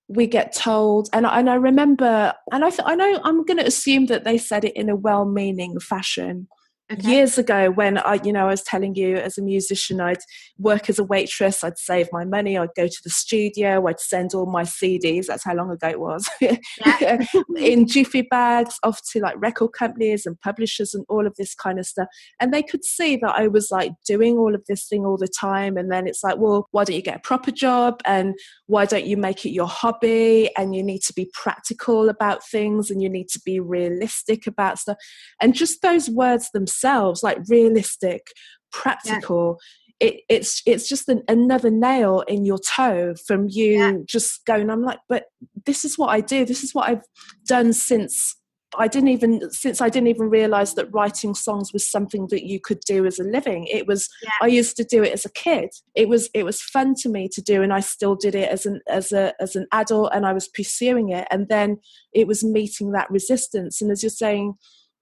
we get told, and I remember, and I know I'm going to assume that they said it in a well-meaning fashion. Okay. Years ago, when I was telling you, as a musician, I'd work as a waitress, I'd save my money, I'd go to the studio, I'd send all my CDs, that's how long ago it was, Yeah. in jiffy bags off to like record companies and publishers and all of this kind of stuff. And they could see that I was like doing all of this thing all the time. And then it's like, well, why don't you get a proper job? And why don't you make it your hobby? And you need to be practical about things, and you need to be realistic about stuff. And just those words themselves, like realistic, practical, it's just another nail in your toe from you just going, I'm like, but this is what I do. This is what I've done since I didn't even realize that writing songs was something that you could do as a living. It was, I used to do it as a kid. It was fun to me to do, and I still did it as an adult, and I was pursuing it. And then it was meeting that resistance. And as you're saying,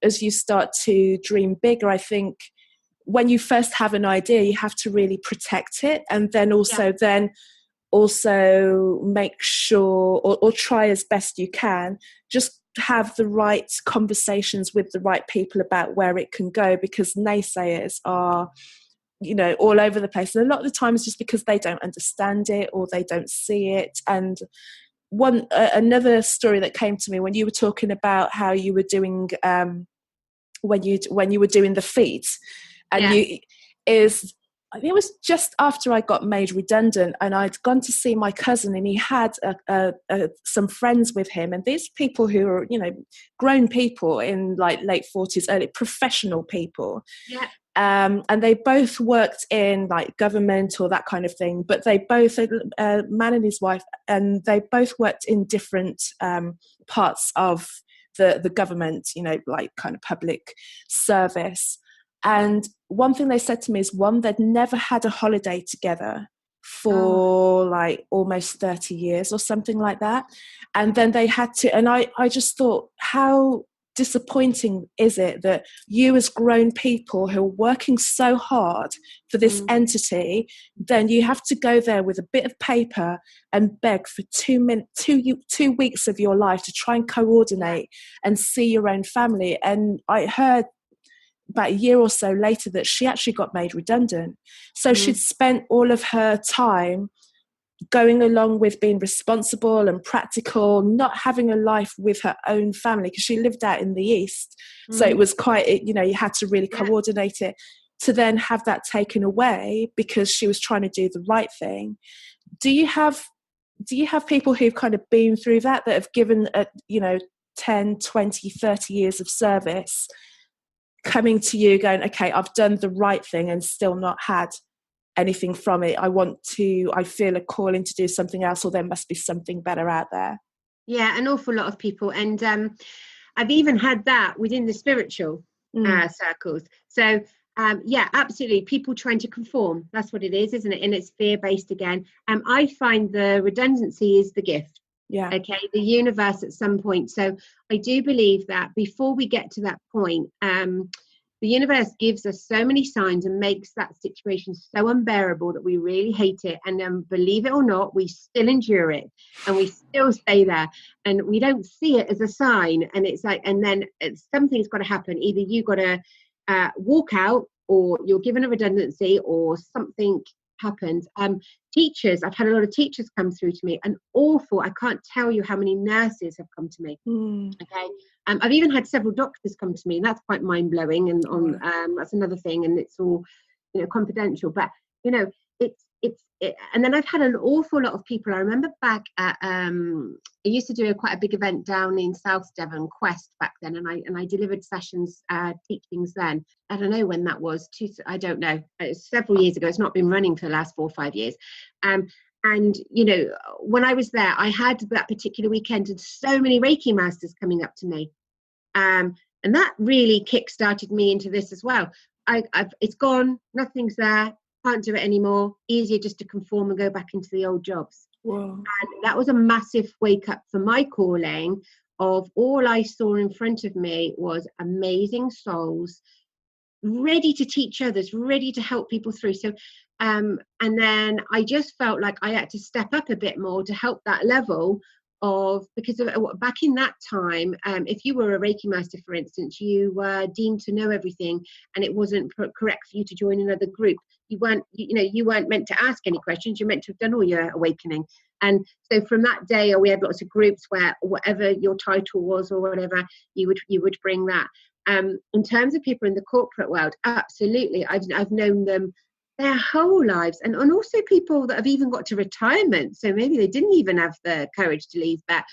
as you start to dream bigger, I think when you first have an idea, you have to really protect it, and then also make sure, or try as best you can, just have the right conversations with the right people about where it can go, because naysayers are, you know, all over the place. And a lot of the times just because they don't understand it or they don't see it. And another story that came to me when you were talking about how you were doing when you were doing the feet, and I think it was just after I got made redundant, and I'd gone to see my cousin, and he had some friends with him, and these people who are, you know, grown people in like late 40s, early professional people. Yeah. And they both worked in like government or that kind of thing, but they both, a man and his wife, and they both worked in different parts of the government, you know, like kind of public service. And one thing they said to me is, they'd never had a holiday together for like almost 30 years or something like that. And then they had to, and I just thought, how disappointing is it that you as grown people who are working so hard for this entity, then you have to go there with a bit of paper and beg for 2 weeks of your life to try and coordinate and see your own family. And I heard about a year or so later that she actually got made redundant. So she'd spent all of her time going along with being responsible and practical, not having a life with her own family, because she lived out in the East. So it was quite, you know, you had to really coordinate it, to then have that taken away because she was trying to do the right thing. Do you have people who've kind of been through that have given, 10, 20, 30 years of service, coming to you going, okay, I've done the right thing and still not had anything from it. I feel a calling to do something else, or there must be something better out there. Yeah, an awful lot of people. And I've even had that within the spiritual circles. So absolutely. People trying to conform. That's what it is, isn't it? And it's fear-based again. I find the redundancy is the gift. Yeah. Okay. The universe at some point. So I do believe that before we get to that point, the universe gives us so many signs and makes that situation so unbearable that we really hate it. And then, believe it or not, we still endure it and we still stay there, and we don't see it as a sign. And it's like, and then something's got to happen. Either you got to walk out, or you're given a redundancy, or something happens. Teachers, I've had a lot of teachers come through to me, and I can't tell you how many nurses have come to me. Okay. I've even had several doctors come to me, and that's quite mind-blowing, and that's another thing, and it's all, you know, confidential, but you know, and then I've had an awful lot of people. I remember back at I used to do quite a big event down in South Devon, Quest, back then, and I delivered sessions, teachings then. I don't know when that was. I don't know. It's several years ago. It's not been running for the last 4 or 5 years. And you know, when I was there, I had that particular weekend and so many Reiki masters coming up to me. And that really kick-started me into this as well. It's gone, nothing's there, can't do it anymore, easier just to conform and go back into the old jobs. Whoa. And that was a massive wake up for my calling. Of all I saw in front of me was amazing souls, ready to teach others, ready to help people through. So and then I just felt like I had to step up a bit more to help that level of, because back in that time, if you were a Reiki master, for instance, you were deemed to know everything, and it wasn't correct for you to join another group. You weren't meant to ask any questions. You're meant to have done all your awakening. And so from that day, we had lots of groups where whatever your title was or whatever, you would bring that. In terms of people in the corporate world, absolutely, I've known them their whole lives, and also people that have even got to retirement, so maybe they didn't even have the courage to leave, but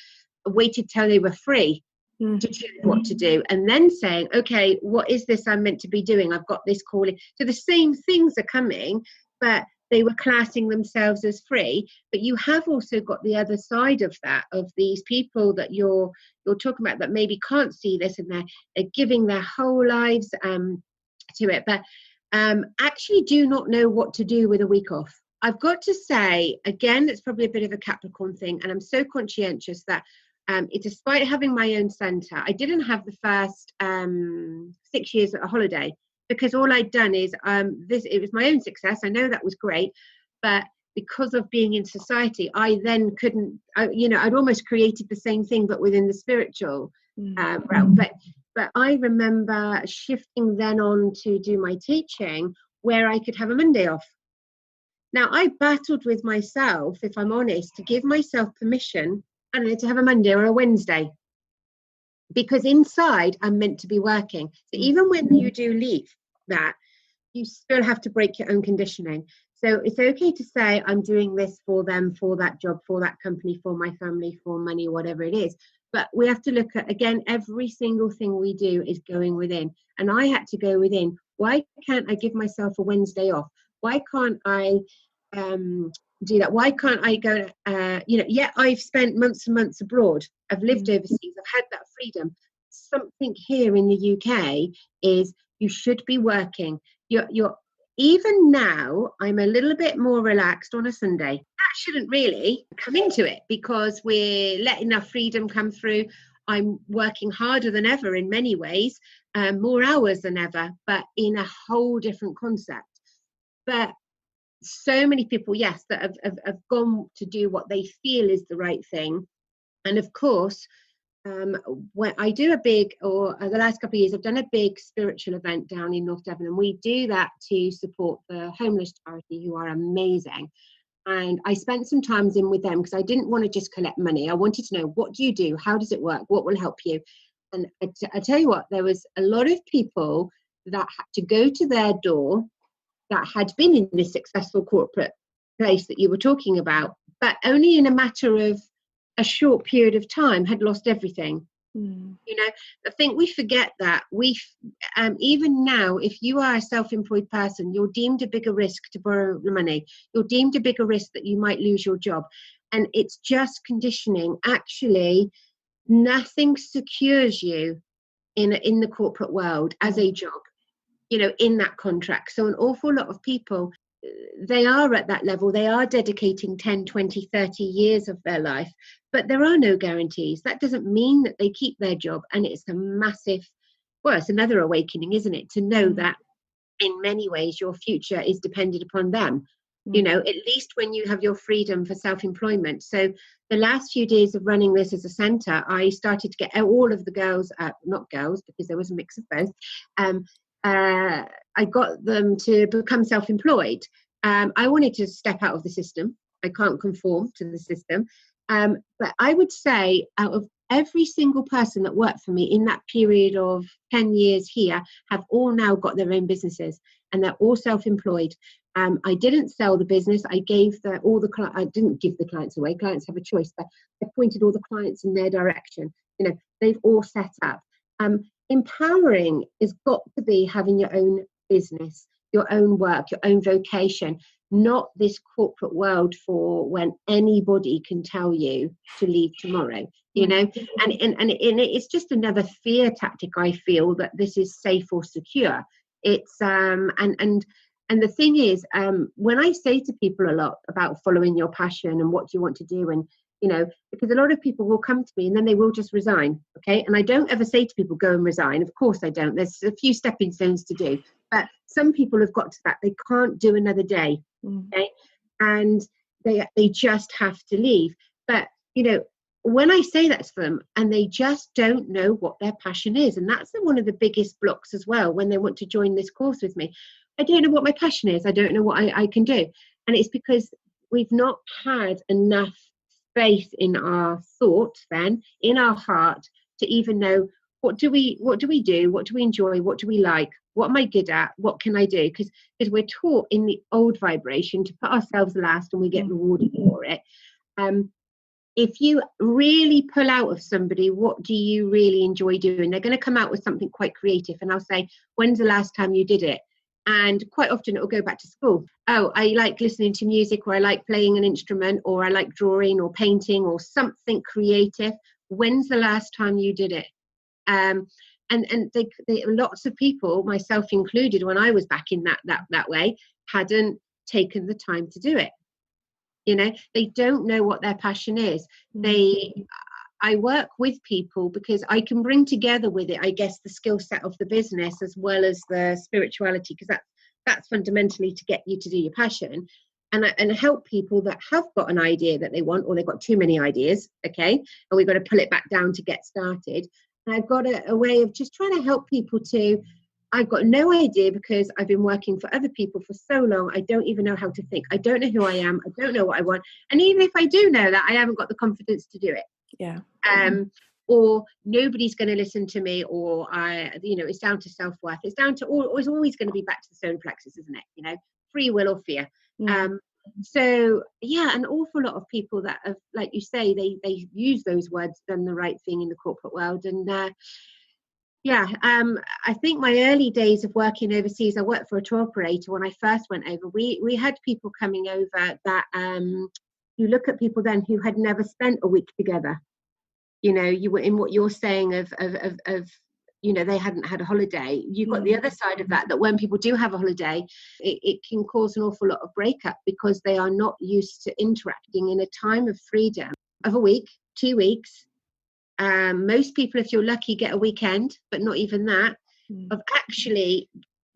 waited till they were free to choose what to do, and then saying, okay, what is this I'm meant to be doing? I've got this calling. So the same things are coming, but they were classing themselves as free. But you have also got the other side of that, of these people that you're talking about that maybe can't see this, and they're giving their whole lives to it, but actually do not know what to do with a week off. I've got to say, again, it's probably a bit of a Capricorn thing, and I'm so conscientious that despite having my own centre, I didn't have the first 6 years at a holiday, because all I'd done is it was my own success. I know that was great, but because of being in society, I then couldn't, I'd almost created the same thing, but within the spiritual realm. But I remember shifting then on to do my teaching, where I could have a Monday off. Now, I battled with myself, if I'm honest, to give myself permission, I don't know, to have a Monday or a Wednesday, because inside I'm meant to be working. So even when you do leave that, you still have to break your own conditioning. So it's okay to say, I'm doing this for them, for that job, for that company, for my family, for money, whatever it is. But we have to look at, again, every single thing we do is going within. And I had to go within. Why can't I give myself a Wednesday off? Why can't I do that? Why can't I go, I've spent months and months abroad. I've lived overseas. I've had that freedom. Something here in the UK is you should be working. You're even now, I'm a little bit more relaxed on a Sunday. That shouldn't really come into it, because we're letting our freedom come through. I'm working harder than ever in many ways, more hours than ever, but in a whole different concept. But so many people, yes, that have gone to do what they feel is the right thing. And of course, when I do the last couple of years, I've done a big spiritual event down in North Devon, and we do that to support the homeless charity, who are amazing. And I spent some time in with them, because I didn't want to just collect money. I wanted to know, what do you do? How does it work? What will help you? And I tell you what, there was a lot of people that had to go to their door that had been in this successful corporate place that you were talking about, but only in a matter of a short period of time had lost everything. I think we forget that. Even now, if you are a self-employed person, you're deemed a bigger risk to borrow the money. You're deemed a bigger risk that you might lose your job. And it's just conditioning. Actually, nothing secures you in the corporate world as a job, in that contract. So an awful lot of people, they are at that level. They are dedicating 10, 20, 30 years of their life, but there are no guarantees. That doesn't mean that they keep their job. And it's a massive, it's another awakening, isn't it? To know that in many ways your future is dependent upon them. At least when you have your freedom for self-employment. So the last few days of running this as a centre, I started to get all of the girls, not girls, because there was a mix of both, I got them to become self-employed. I wanted to step out of the system. I can't conform to the system. But I would say, out of every single person that worked for me in that period of 10 years here, have all now got their own businesses, and they're all self-employed. I didn't sell the business. I gave I didn't give the clients away. Clients have a choice, but I pointed all the clients in their direction. They've all set up. Empowering has got to be having your own business, your own work, your own vocation. not this corporate world for when anybody can tell you to leave tomorrow, you know. And it's just another fear tactic, I feel, that this is safe or secure. It's and the thing is, when I say to people a lot about following your passion and what you want to do, and you know, because a lot of people will come to me and then they will just resign, okay? And I don't ever say to people, go and resign. Of course I don't. There's a few stepping stones to do. But some people have got to that. They can't do another day, okay? And they just have to leave. But, you know, when I say that to them and they just don't know what their passion is, and that's one of the biggest blocks as well when they want to join this course with me. I don't know what my passion is. I don't know what I can do. And it's because we've not had enough space in our thoughts, then in our heart, to even know what do we do, what do we enjoy, what do we like, what am I good at, what can I do, because we're taught in the old vibration to put ourselves last and we get rewarded for it. If you really pull out of somebody, what do you really enjoy doing, they're going to come out with something quite creative, and I'll say, when's the last time you did it? And quite often it will go back to school. Oh, I like listening to music, or I like playing an instrument, or I like drawing or painting or something creative. When's the last time you did it? And lots of people, myself included, when I was back in that way, hadn't taken the time to do it. You know, they don't know what their passion is. I work with people because I can bring together with it, I guess, the skill set of the business as well as the spirituality, because that's fundamentally to get you to do your passion, and help people that have got an idea that they want, or they've got too many ideas, okay, and we've got to pull it back down to get started. And I've got a way of just trying to help people to, I've got no idea, because I've been working for other people for so long, I don't even know how to think. I don't know who I am. I don't know what I want. And even if I do know that, I haven't got the confidence to do it. Yeah. Or nobody's going to listen to me, or it's down to self-worth. It's down to it's always going to be back to the solar plexus, isn't it? You know, free will or fear. So yeah, an awful lot of people that have, like you say, they use those words, done the right thing in the corporate world. And I think my early days of working overseas, I worked for a tour operator when I first went over. We had people coming over that you look at people then who had never spent a week together. You know, you were in what you're saying of you know, they hadn't had a holiday. You've got the other side of that when people do have a holiday, it can cause an awful lot of breakup, because they are not used to interacting in a time of freedom of a week, 2 weeks. Most people, if you're lucky, get a weekend, but not even that, of actually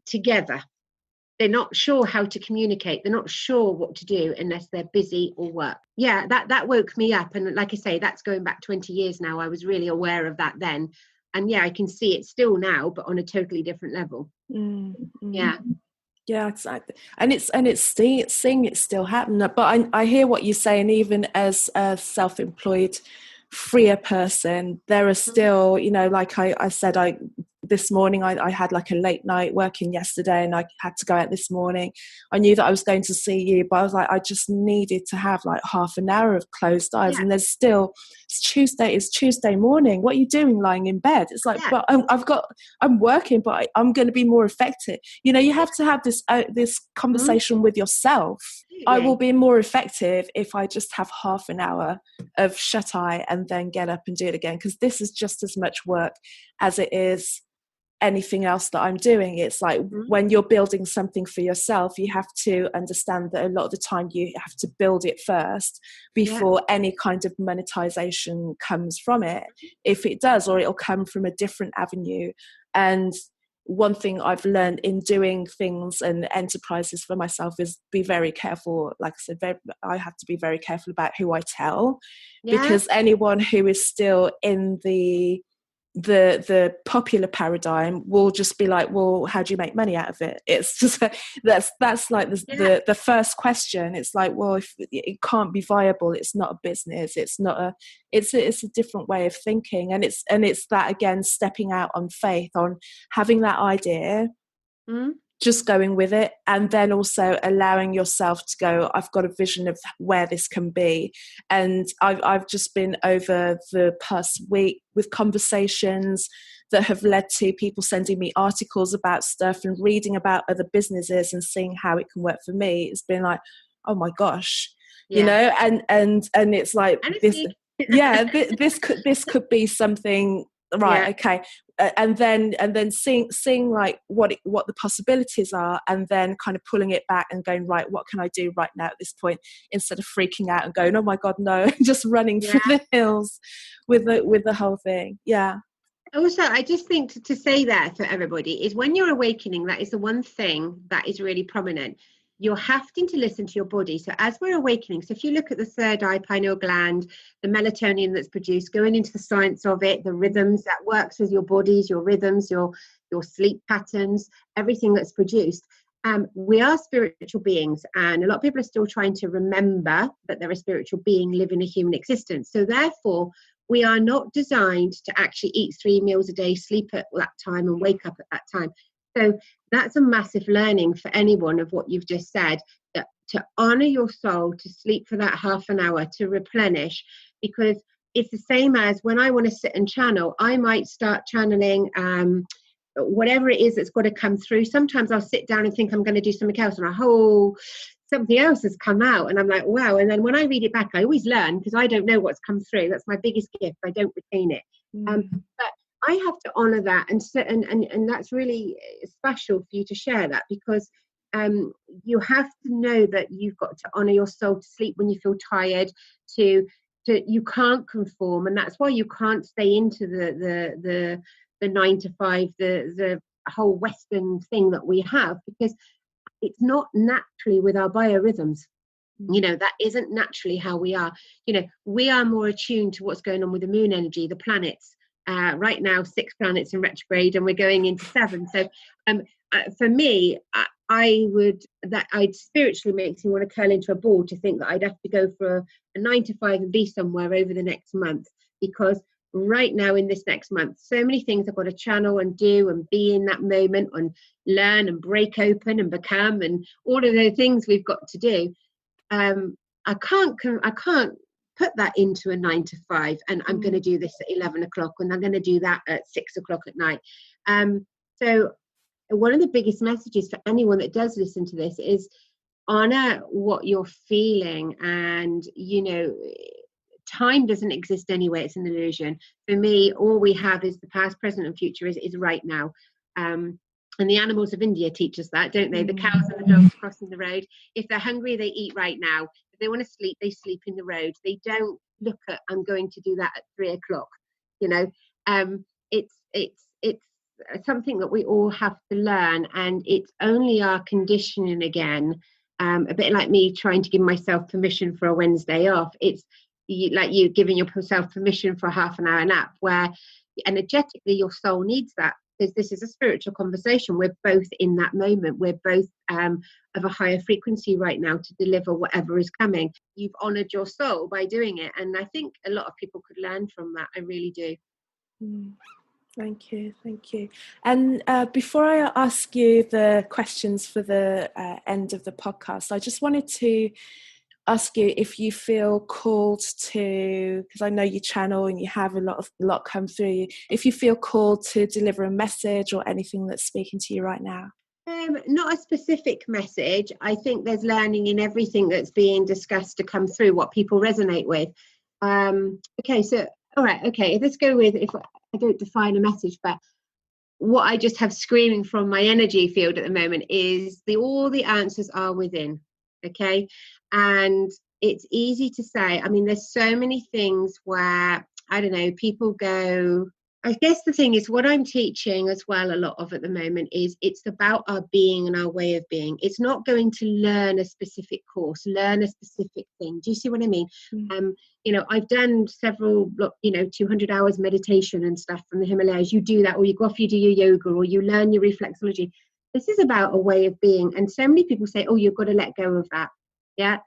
together. They're not sure how to communicate. They're not sure what to do unless they're busy or work. Yeah, that woke me up. And like I say, that's going back 20 years now. I was really aware of that then. And yeah, I can see it still now, but on a totally different level. Yeah. Yeah, exactly. And it's seeing it still happen. But I hear what you're saying. Even as a self-employed, freer person, there are still, you know, like I said, this morning I had like a late night working yesterday, and I had to go out this morning. I knew that I was going to see you, but I was like, I just needed to have like half an hour of closed eyes. And there's still, it's Tuesday morning. What are you doing lying in bed? It's like, but I'm working, but I'm going to be more effective. You know, you have to have this conversation with yourself. I will be more effective if I just have half an hour of shut eye and then get up and do it again, because this is just as much work as it is anything else that I'm doing. It's like when you're building something for yourself, you have to understand that a lot of the time you have to build it first before any kind of monetization comes from it. If it does, or it'll come from a different avenue. And one thing I've learned in doing things and enterprises for myself is be very careful. Like I said, I have to be very careful about who I tell, because anyone who is still in the popular paradigm will just be like, well, how do you make money out of it? It's just that's like the first question. It's like, well, if it can't be viable, it's not a business, it's a different way of thinking. And it's that, again, stepping out on faith, on having that idea, just going with it, and then also allowing yourself to go, I've got a vision of where this can be. And I've just been over the past week with conversations that have led to people sending me articles about stuff and reading about other businesses and seeing how it can work for me. It's been like, oh my gosh, you know, and it's like this, yeah, this could be something, right? Okay. And then seeing like what the possibilities are, and then kind of pulling it back and going, right, what can I do right now at this point, instead of freaking out and going, oh my God, no, just running for the hills with the whole thing. Yeah. Also, I just think to say that for everybody is, when you're awakening, that is the one thing that is really prominent. You're having to listen to your body. So as we're awakening, so if you look at the third eye, pineal gland, the melatonin that's produced, going into the science of it, the rhythms that works with your bodies, your rhythms, your sleep patterns, everything that's produced. We are spiritual beings, and a lot of people are still trying to remember that they're a spiritual being living a human existence. So therefore, we are not designed to actually eat 3 meals a day, sleep at that time, and wake up at that time. So that's a massive learning for anyone of what you've just said, that to honor your soul, to sleep for that half an hour, to replenish, because it's the same as when I want to sit and channel, I might start channeling whatever it is that's got to come through. Sometimes I'll sit down and think I'm going to do something else, and something else has come out, and I'm like, wow. And then when I read it back, I always learn, because I don't know what's come through. That's my biggest gift. I don't retain it. But I have to honor that, and that's really special for you to share that, because you have to know that you've got to honor your soul, to sleep when you feel tired, to you can't conform, and that's why you can't stay into the 9 to 5, the whole Western thing that we have, because it's not naturally with our biorhythms. You know, that isn't naturally how we are. You know, we are more attuned to what's going on with the moon energy, the planets. Right now, 6 planets in retrograde, and we're going into 7. So for me, I'd spiritually makes me want to curl into a ball to think that I'd have to go for a 9 to 5 and be somewhere over the next month, because right now in this next month, so many things I've got to channel and do and be in that moment and learn and break open and become, and all of the things we've got to do. I can't put that into a 9 to 5, and I'm going to do this at 11 o'clock, and I'm going to do that at 6 o'clock at night. So one of the biggest messages for anyone that does listen to this is honor what you're feeling. And you know, time doesn't exist anyway, it's an illusion. For me, all we have is the past, present and future is right now. And the animals of India teach us that, don't they? The cows and the dogs crossing the road. If they're hungry, they eat right now. If they want to sleep, they sleep in the road. They don't look at, I'm going to do that at 3 o'clock. You know, it's something that we all have to learn, and it's only our conditioning again. A bit like me trying to give myself permission for a Wednesday off. It's like you giving yourself permission for a half an hour nap, where energetically your soul needs that. Because this is a spiritual conversation. We're both in that moment. We're both of a higher frequency right now to deliver whatever is coming. You've honored your soul by doing it. And I think a lot of people could learn from that. I really do. Thank you. And before I ask you the questions for the end of the podcast, I just wanted to ask you if you feel called to, because I know you channel and you have a lot come through you, if you feel called to deliver a message or anything that's speaking to you right now. Not a specific message. I think there's learning in everything that's being discussed to come through, what people resonate with. Okay, so all right, okay, let's go with, if I don't define a message, but what I just have screaming from my energy field at the moment is all the answers are within. Okay, and it's easy to say. I mean, there's so many things where, I don't know, people go, I guess the thing is, what I'm teaching as well a lot of at the moment is it's about our being and our way of being. It's not going to learn a specific course, learn a specific thing. Do you see what I mean? You know, I've done several, 200 hours meditation and stuff from the Himalayas. You do that, or you go off, you do your yoga, or you learn your reflexology. This is about a way of being. And so many people say, oh, you've got to let go of that. Yeah.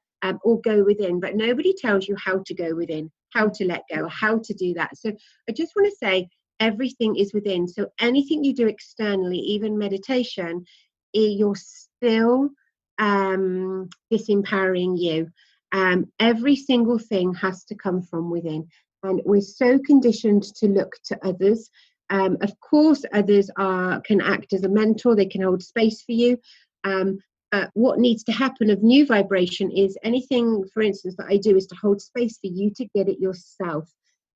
Or go within. But nobody tells you how to go within, how to let go, how to do that. So I just want to say, everything is within. So anything you do externally, even meditation, you're still disempowering you. Every single thing has to come from within. And we're so conditioned to look to others. Of course, others can act as a mentor. They can hold space for you. What needs to happen of new vibration is anything, for instance, that I do is to hold space for you to get it yourself.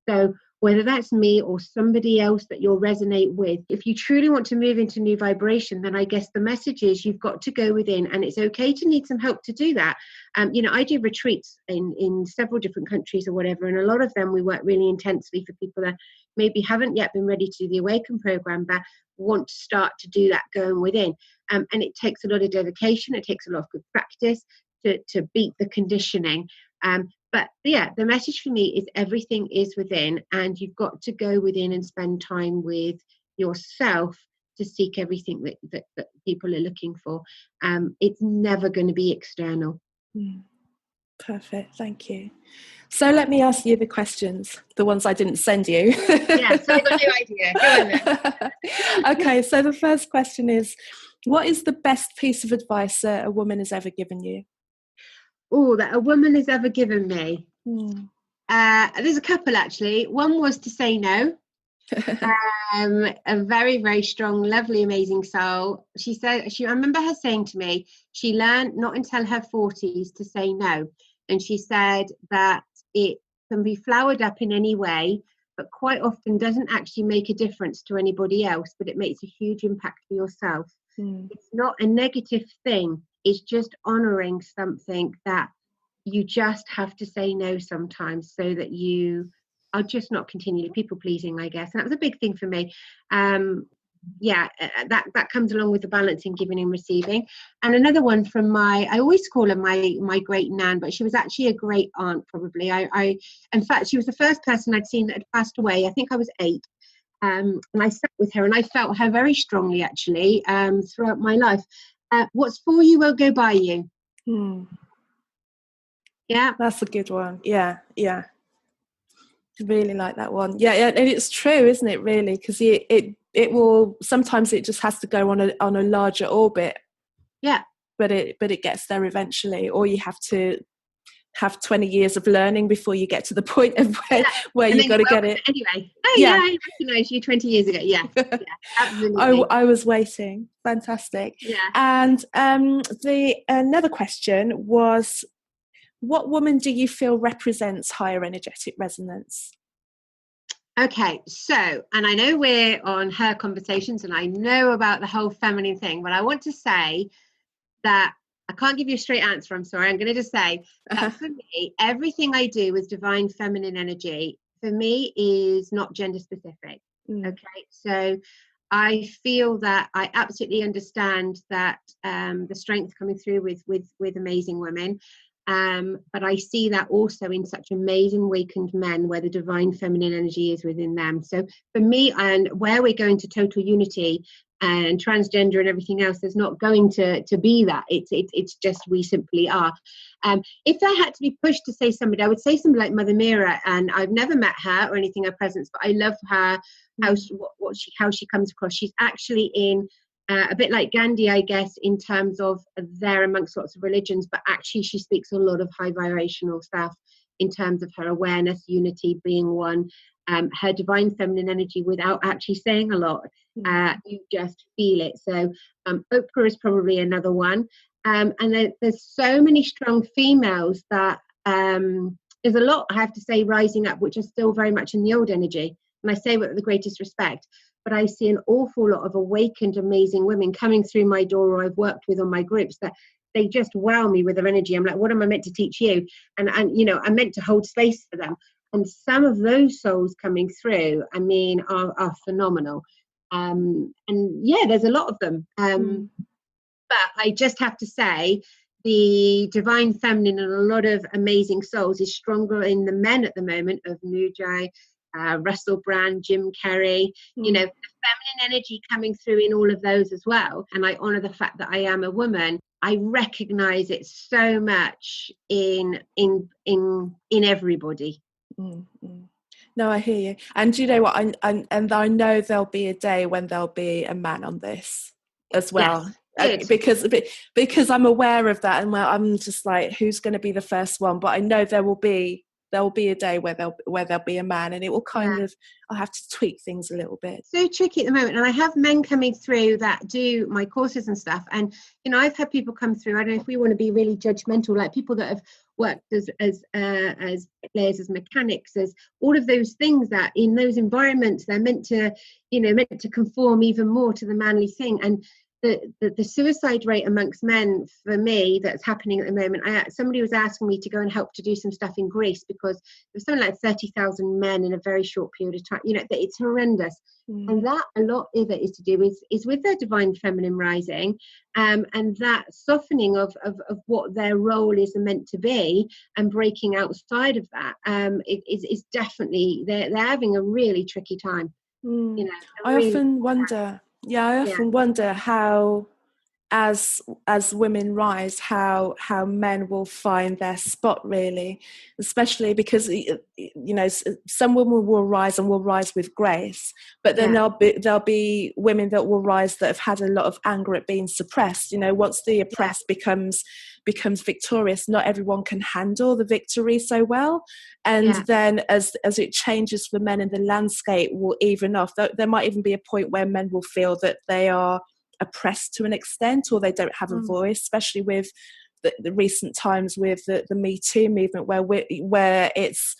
So whether that's me or somebody else that you'll resonate with, if you truly want to move into new vibration, then I guess the message is you've got to go within, and it's okay to need some help to do that. I do retreats in several different countries or whatever, and a lot of them we work really intensely for people that maybe haven't yet been ready to do the Awaken program, but want to start to do that going within. And it takes a lot of dedication. It takes a lot of good practice to beat the conditioning. But yeah, the message for me is everything is within, and you've got to go within and spend time with yourself to seek everything that people are looking for. It's never going to be external. Perfect, thank you. So let me ask you the questions, the ones I didn't send you. Yeah, so I got no idea. Go on then. Okay, so the first question is, what is the best piece of advice a woman has ever given you? Oh, that a woman has ever given me. There's a couple actually. One was to say no. A very, very strong, lovely, amazing soul. She said, I remember her saying to me, she learned not until her 40s to say no. And she said that it can be flowered up in any way, but quite often doesn't actually make a difference to anybody else, but it makes a huge impact for yourself. It's not a negative thing. It's just honoring something that you just have to say no sometimes, so that you are just not continually people pleasing, I guess. And that was a big thing for me. That comes along with the balance in giving and receiving. And another one from I always call her my great nan, but she was actually a great aunt probably. In fact, she was the first person I'd seen that had passed away. I think I was 8. And I sat with her and I felt her very strongly actually throughout my life. What's for you will go by you. Yeah, that's a good one. Yeah, really like that one. Yeah, and it's true, isn't it? Really, because it will sometimes, it just has to go on a larger orbit. Yeah, but it gets there eventually, or you have to have 20 years of learning before you get to the point of where you've got to get it anyway. I recognise you 20 years ago. Yeah, absolutely. I was waiting. Fantastic. Yeah. And another question was, what woman do you feel represents higher energetic resonance? Okay, so, and I know we're on Her Conversations and I know about the whole feminine thing, but I want to say that I can't give you a straight answer, I'm sorry. I'm going to just say that for me, everything I do with divine feminine energy, for me, is not gender specific. Okay, so I feel that I absolutely understand that the strength coming through with amazing women. But I see that also in such amazing awakened men where the divine feminine energy is within them. So for me, and where we're going to total unity and transgender and everything else, there's not going to be that. It's just we simply are. If I had to be pushed to say somebody, I would say somebody like Mother Mira, and I've never met her or anything, her presence, but I love her, how she comes across. She's actually in a bit like Gandhi, I guess, in terms of there amongst lots of religions, but actually she speaks a lot of high vibrational stuff in terms of her awareness, unity being one, her divine feminine energy without actually saying a lot. You just feel it. So Oprah is probably another one. And there's so many strong females that there's a lot, I have to say, rising up, which are still very much in the old energy. And I say with the greatest respect. But I see an awful lot of awakened, amazing women coming through my door, or I've worked with on my groups, that they just wow me with their energy. I'm like, what am I meant to teach you? And I'm meant to hold space for them. And some of those souls coming through, I mean, are phenomenal. And yeah, there's a lot of them. But I just have to say, the divine feminine and a lot of amazing souls is stronger in the men at the moment, of Mujai, Russell Brand, Jim Carrey, the feminine energy coming through in all of those as well. And I honor the fact that I am a woman. I recognize it so much in everybody. No, I hear you. And do you know what? And I know there'll be a day when there'll be a man on this as well. Yes, because I'm aware of that, and I'm just like, who's going to be the first one? But I know there will be there'll be a day where there'll be a man, and it will kind of, I'll have to tweak things a little bit. So tricky at the moment, and I have men coming through that do my courses and stuff, and I've had people come through. I don't know if we want to be really judgmental, like people that have worked as players, as mechanics, as all of those things, that in those environments they're meant to conform even more to the manly thing. And the suicide rate amongst men, for me, that's happening at the moment. Somebody was asking me to go and help to do some stuff in Greece, because there's something like 30,000 men in a very short period of time. It's horrendous. And that, a lot of it is to do is with their divine feminine rising, and that softening of what their role is meant to be, and breaking outside of that. Is definitely, they're having a really tricky time. I often wonder. Yeah, I often wonder how, as women rise, how men will find their spot, really, especially because some women will rise and will rise with grace, but then there'll be women that will rise that have had a lot of anger at being suppressed. Once the oppressed becomes victorious, not everyone can handle the victory so well, and then as it changes for men, and the landscape will even off, there might even be a point where men will feel that they are oppressed to an extent, or they don't have a voice, especially with the recent times with the Me Too movement, where it's,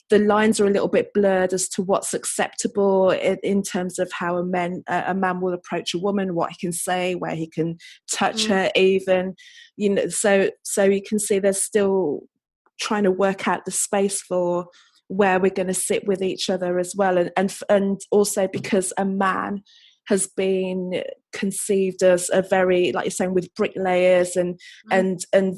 the lines are a little bit blurred as to what's acceptable in terms of how a man will approach a woman, what he can say, where he can touch her, even, so you can see there's still trying to work out the space for where we're going to sit with each other as well, and also because a man has been conceived as a very, like you're saying, with bricklayers and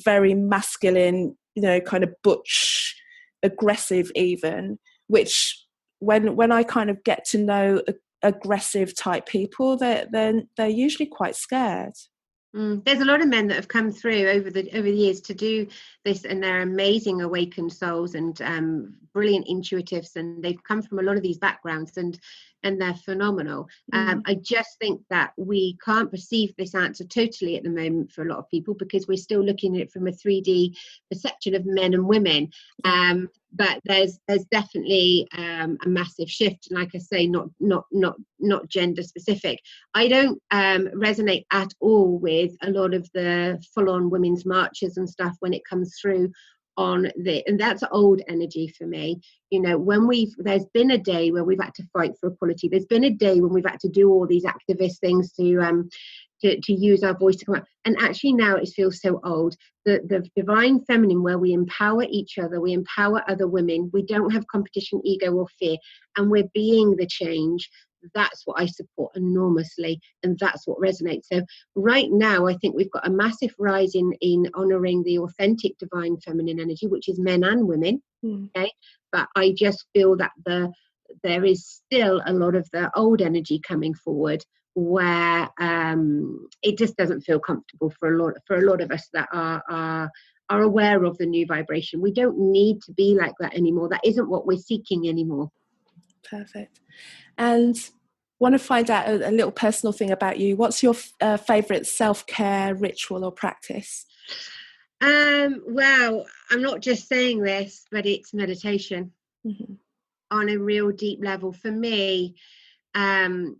very masculine, kind of butch, aggressive even, which when I kind of get to know aggressive type people, they're usually quite scared. There's a lot of men that have come through over the years to do this, and they're amazing awakened souls and brilliant intuitives, and they've come from a lot of these backgrounds, and they're phenomenal. I just think that we can't perceive this answer totally at the moment for a lot of people, because we're still looking at it from a 3D perception of men and women. But there's definitely a massive shift, and like I say, not gender specific. I don't resonate at all with a lot of the full-on women's marches and stuff when it comes through on and that's old energy for me. There's been a day where we've had to fight for equality. There's been a day when we've had to do all these activist things to use our voice to come out. And actually now it feels so old. The divine feminine, where we empower each other, we empower other women, we don't have competition, ego or fear, and we're being the change. That's what I support enormously, and that's what resonates. So right now I think we've got a massive rise in honouring the authentic divine feminine energy, which is men and women. Okay, but I just feel that there is still a lot of the old energy coming forward, where it just doesn't feel comfortable for a lot of us that are aware of the new vibration. We don't need to be like that anymore. That isn't what we're seeking anymore. Perfect. And want to find out a little personal thing about you. What's your favourite self-care ritual or practice? Well, I'm not just saying this, but it's meditation on a real deep level for me. And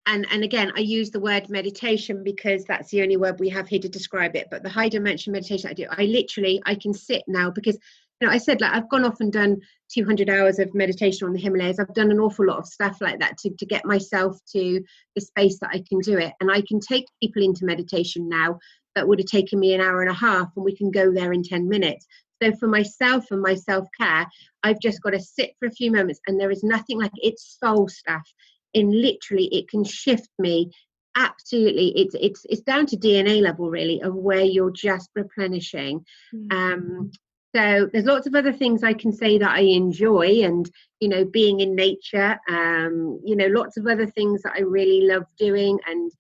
again, I use the word meditation because that's the only word we have here to describe it. But the high dimension meditation I do, I can sit now, because I said, like, I've gone off and done 200 hours of meditation on the Himalayas. I've done an awful lot of stuff like that to get myself to the space that I can do it. And I can take people into meditation now that would have taken me an hour and a half, and we can go there in 10 minutes. So for myself and my self-care, I've just got to sit for a few moments, and there is nothing like it's soul stuff. In literally, it can shift me. Absolutely, it's down to DNA level, really, of where you're just replenishing. So there's lots of other things I can say that I enjoy, and being in nature, lots of other things that I really love doing, and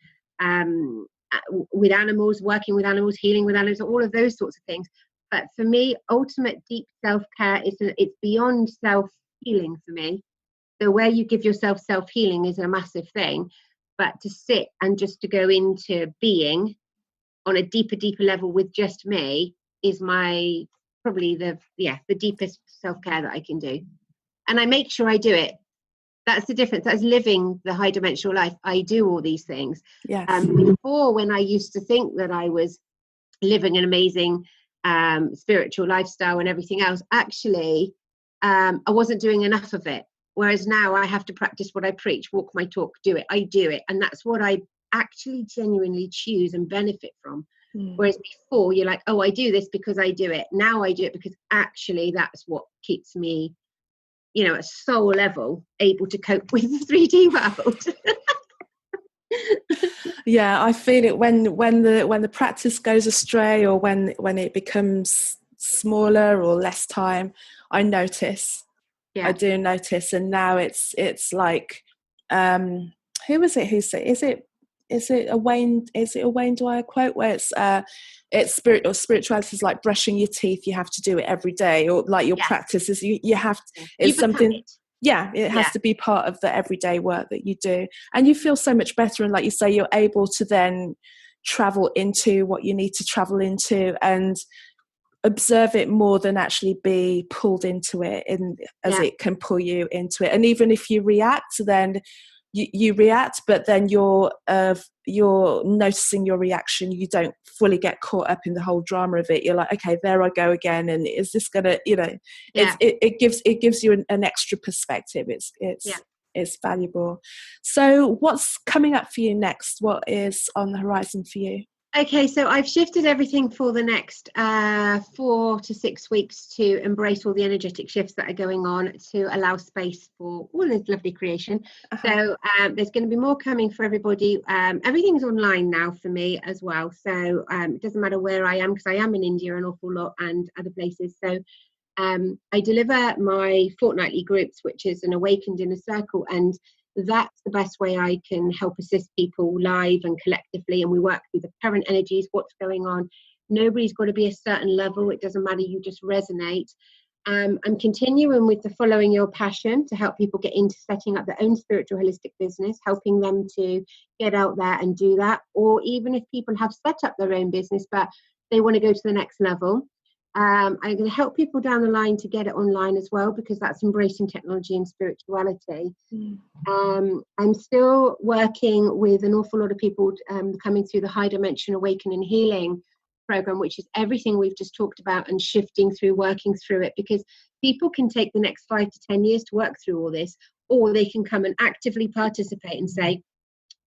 with animals, working with animals, healing with animals, all of those sorts of things. But for me, ultimate deep self-care it's beyond self-healing for me. So where you give yourself self-healing is a massive thing, but to sit and just to go into being on a deeper level with just me is my probably the deepest self-care that I can do. And I make sure I do it. That's the difference. That's living the high dimensional life. I do all these things. Yes. Before, when I used to think that I was living an amazing spiritual lifestyle and everything else, actually, I wasn't doing enough of it. Whereas now I have to practice what I preach, walk my talk, do it. I do it. And that's what I actually genuinely choose and benefit from. Whereas before, you're like, oh, I do this because I do it. Now I do it because actually that's what keeps me, at soul level, able to cope with the 3D world. Yeah, I feel it when the practice goes astray, or when it becomes smaller or less time, I notice. Yeah. I do notice. And now it's like, who was it who said, is it a Wayne Dwyer quote, where it's spirituality is like brushing your teeth, you have to do it every day, or like your practice is you have to, it's something it has to be part of the everyday work that you do, and you feel so much better. And like you say, you're able to then travel into what you need to travel into and observe it more than actually be pulled into it, as it can pull you into it. And even if you react, then you react, but then you're noticing your reaction. You don't fully get caught up in the whole drama of it. You're like, okay, there I go again, and is this gonna, it gives you an extra perspective. It's valuable. So what's coming up for you next? What is on the horizon for you? Okay, so I've shifted everything for the next 4 to 6 weeks to embrace all the energetic shifts that are going on, to allow space for all this lovely creation. So there's going to be more coming for everybody. Everything's online now for me as well. So it doesn't matter where I am, because I am in India an awful lot and other places. So I deliver my fortnightly groups, which is an awakened inner circle, and that's the best way I can help assist people live and collectively. And we work through the current energies, what's going on. Nobody's got to be a certain level. It doesn't matter. You just resonate. I'm continuing with the following your passion to help people get into setting up their own spiritual holistic business, helping them to get out there and do that. Or even if people have set up their own business, but they want to go to the next level. I'm going to help people down the line to get it online as well, because that's embracing technology and spirituality. I'm still working with an awful lot of people coming through the High Dimension Awaken and Healing program, which is everything we've just talked about, and shifting through, working through it, because people can take the next 5 to 10 years to work through all this, or they can come and actively participate and say,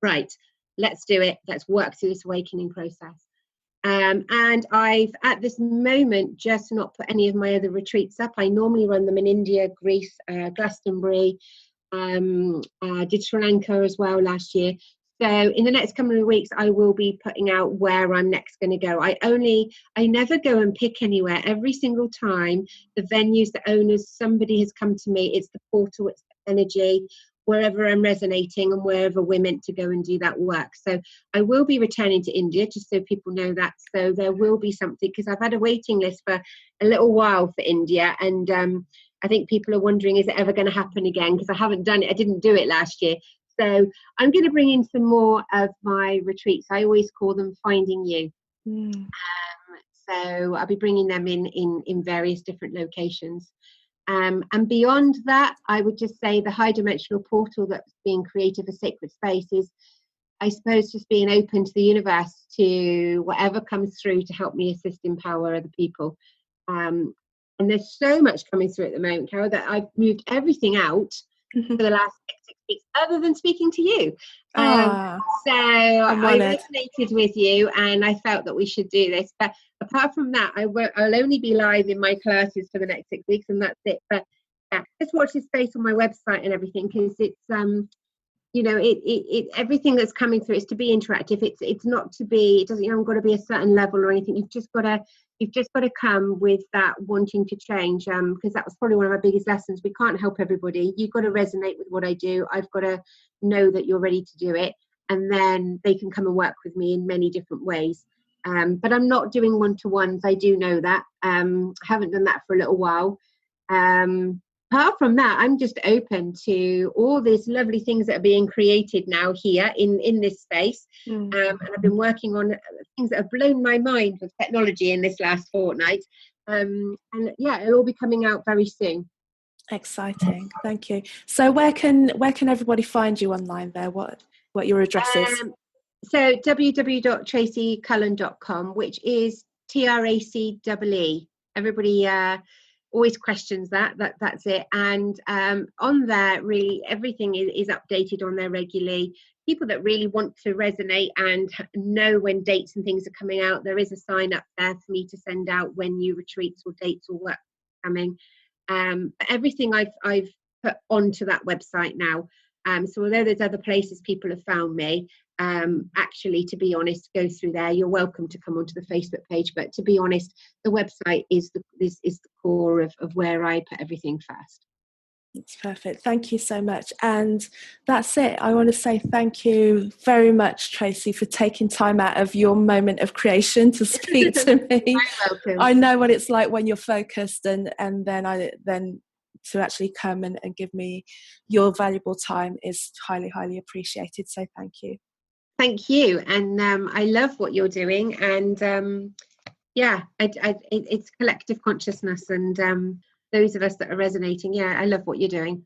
right, let's do it. Let's work through this awakening process. And I've, at this moment, just not put any of my other retreats up. I normally run them in India, Greece, Glastonbury, did Sri Lanka as well last year. So in the next couple of weeks, I will be putting out where I'm next going to go. I never go and pick anywhere. Every single time, the venues, the owners, somebody has come to me. It's the portal, it's the energy, wherever I'm resonating and wherever we're meant to go and do that work. So I will be returning to India, just so people know that. So there will be something, because I've had a waiting list for a little while for India, and I think people are wondering, is it ever going to happen again? Because I haven't done it. I didn't do it last year. So I'm going to bring in some more of my retreats. I always call them Finding You. So I'll be bringing them in various different locations. And beyond that, I would just say the high dimensional portal that's being created for Sacred Space is, I suppose, just being open to the universe, to whatever comes through to help me assist, empower other people. And there's so much coming through at the moment, Carol, that I've moved everything out for the last 6 weeks, other than speaking to you. So I resonated with you, and I felt that we should do this. But apart from that, I'll only be live in my classes for the next 6 weeks, and that's it. But yeah, just watch this space on my website and everything, because it's everything that's coming through is to be interactive. It's not to be, you haven't got to be a certain level or anything. You've just got to come with that wanting to change, because that was probably one of my biggest lessons. We can't help everybody. You've got to resonate with what I do. I've got to know that you're ready to do it, and then they can come and work with me in many different ways. But I'm not doing one-to-ones. I do know that. I haven't done that for a little while. Apart from that, I'm just open to all these lovely things that are being created now here in this space. And I've been working on things that have blown my mind with technology in this last fortnight. And yeah, it'll all be coming out very soon. Exciting. Thank you. So where can everybody find you online there? What your address is? So www.traceecullen.com, which is TRACEE. Everybody always questions that's it. And on there, really everything is updated on there regularly. People that really want to resonate and know when dates and things are coming out, there is a sign up there for me to send out when new retreats or dates or work coming. Everything I've put onto that website now. So although there's other places people have found me, actually, to be honest, go through there. You're welcome to come onto the Facebook page, but to be honest, the website is the core of where I put everything first. It's perfect. Thank you so much. And that's it. I want to say thank you very much, Tracee, for taking time out of your moment of creation to speak to me. You're welcome. I know what it's like when you're focused, and then to actually come and give me your valuable time is highly, highly appreciated. So thank you. Thank you. And I love what you're doing. And it's collective consciousness, and those of us that are resonating. Yeah, I love what you're doing.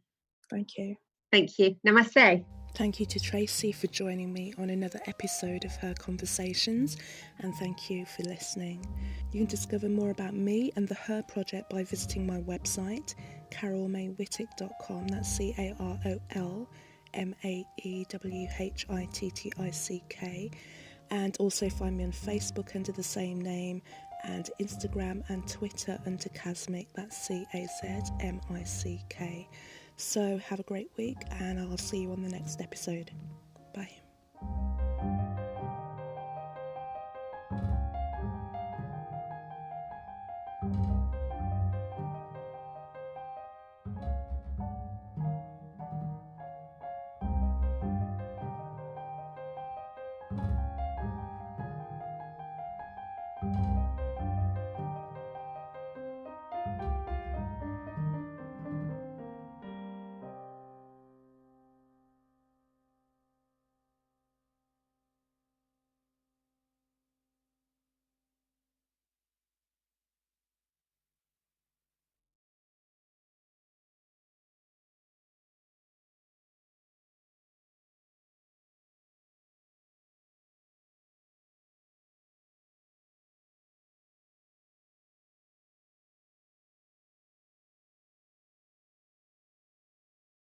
Thank you. Thank you. Namaste. Thank you to Tracee for joining me on another episode of Her Conversations, and thank you for listening. You can discover more about me and the Her Project by visiting my website, carolmaywhittick.com. That's CarolMaywhittick, and also find me on Facebook under the same name, and Instagram and Twitter under Casmic. That's CAZMICK. So have a great week, and I'll see you on the next episode. Bye.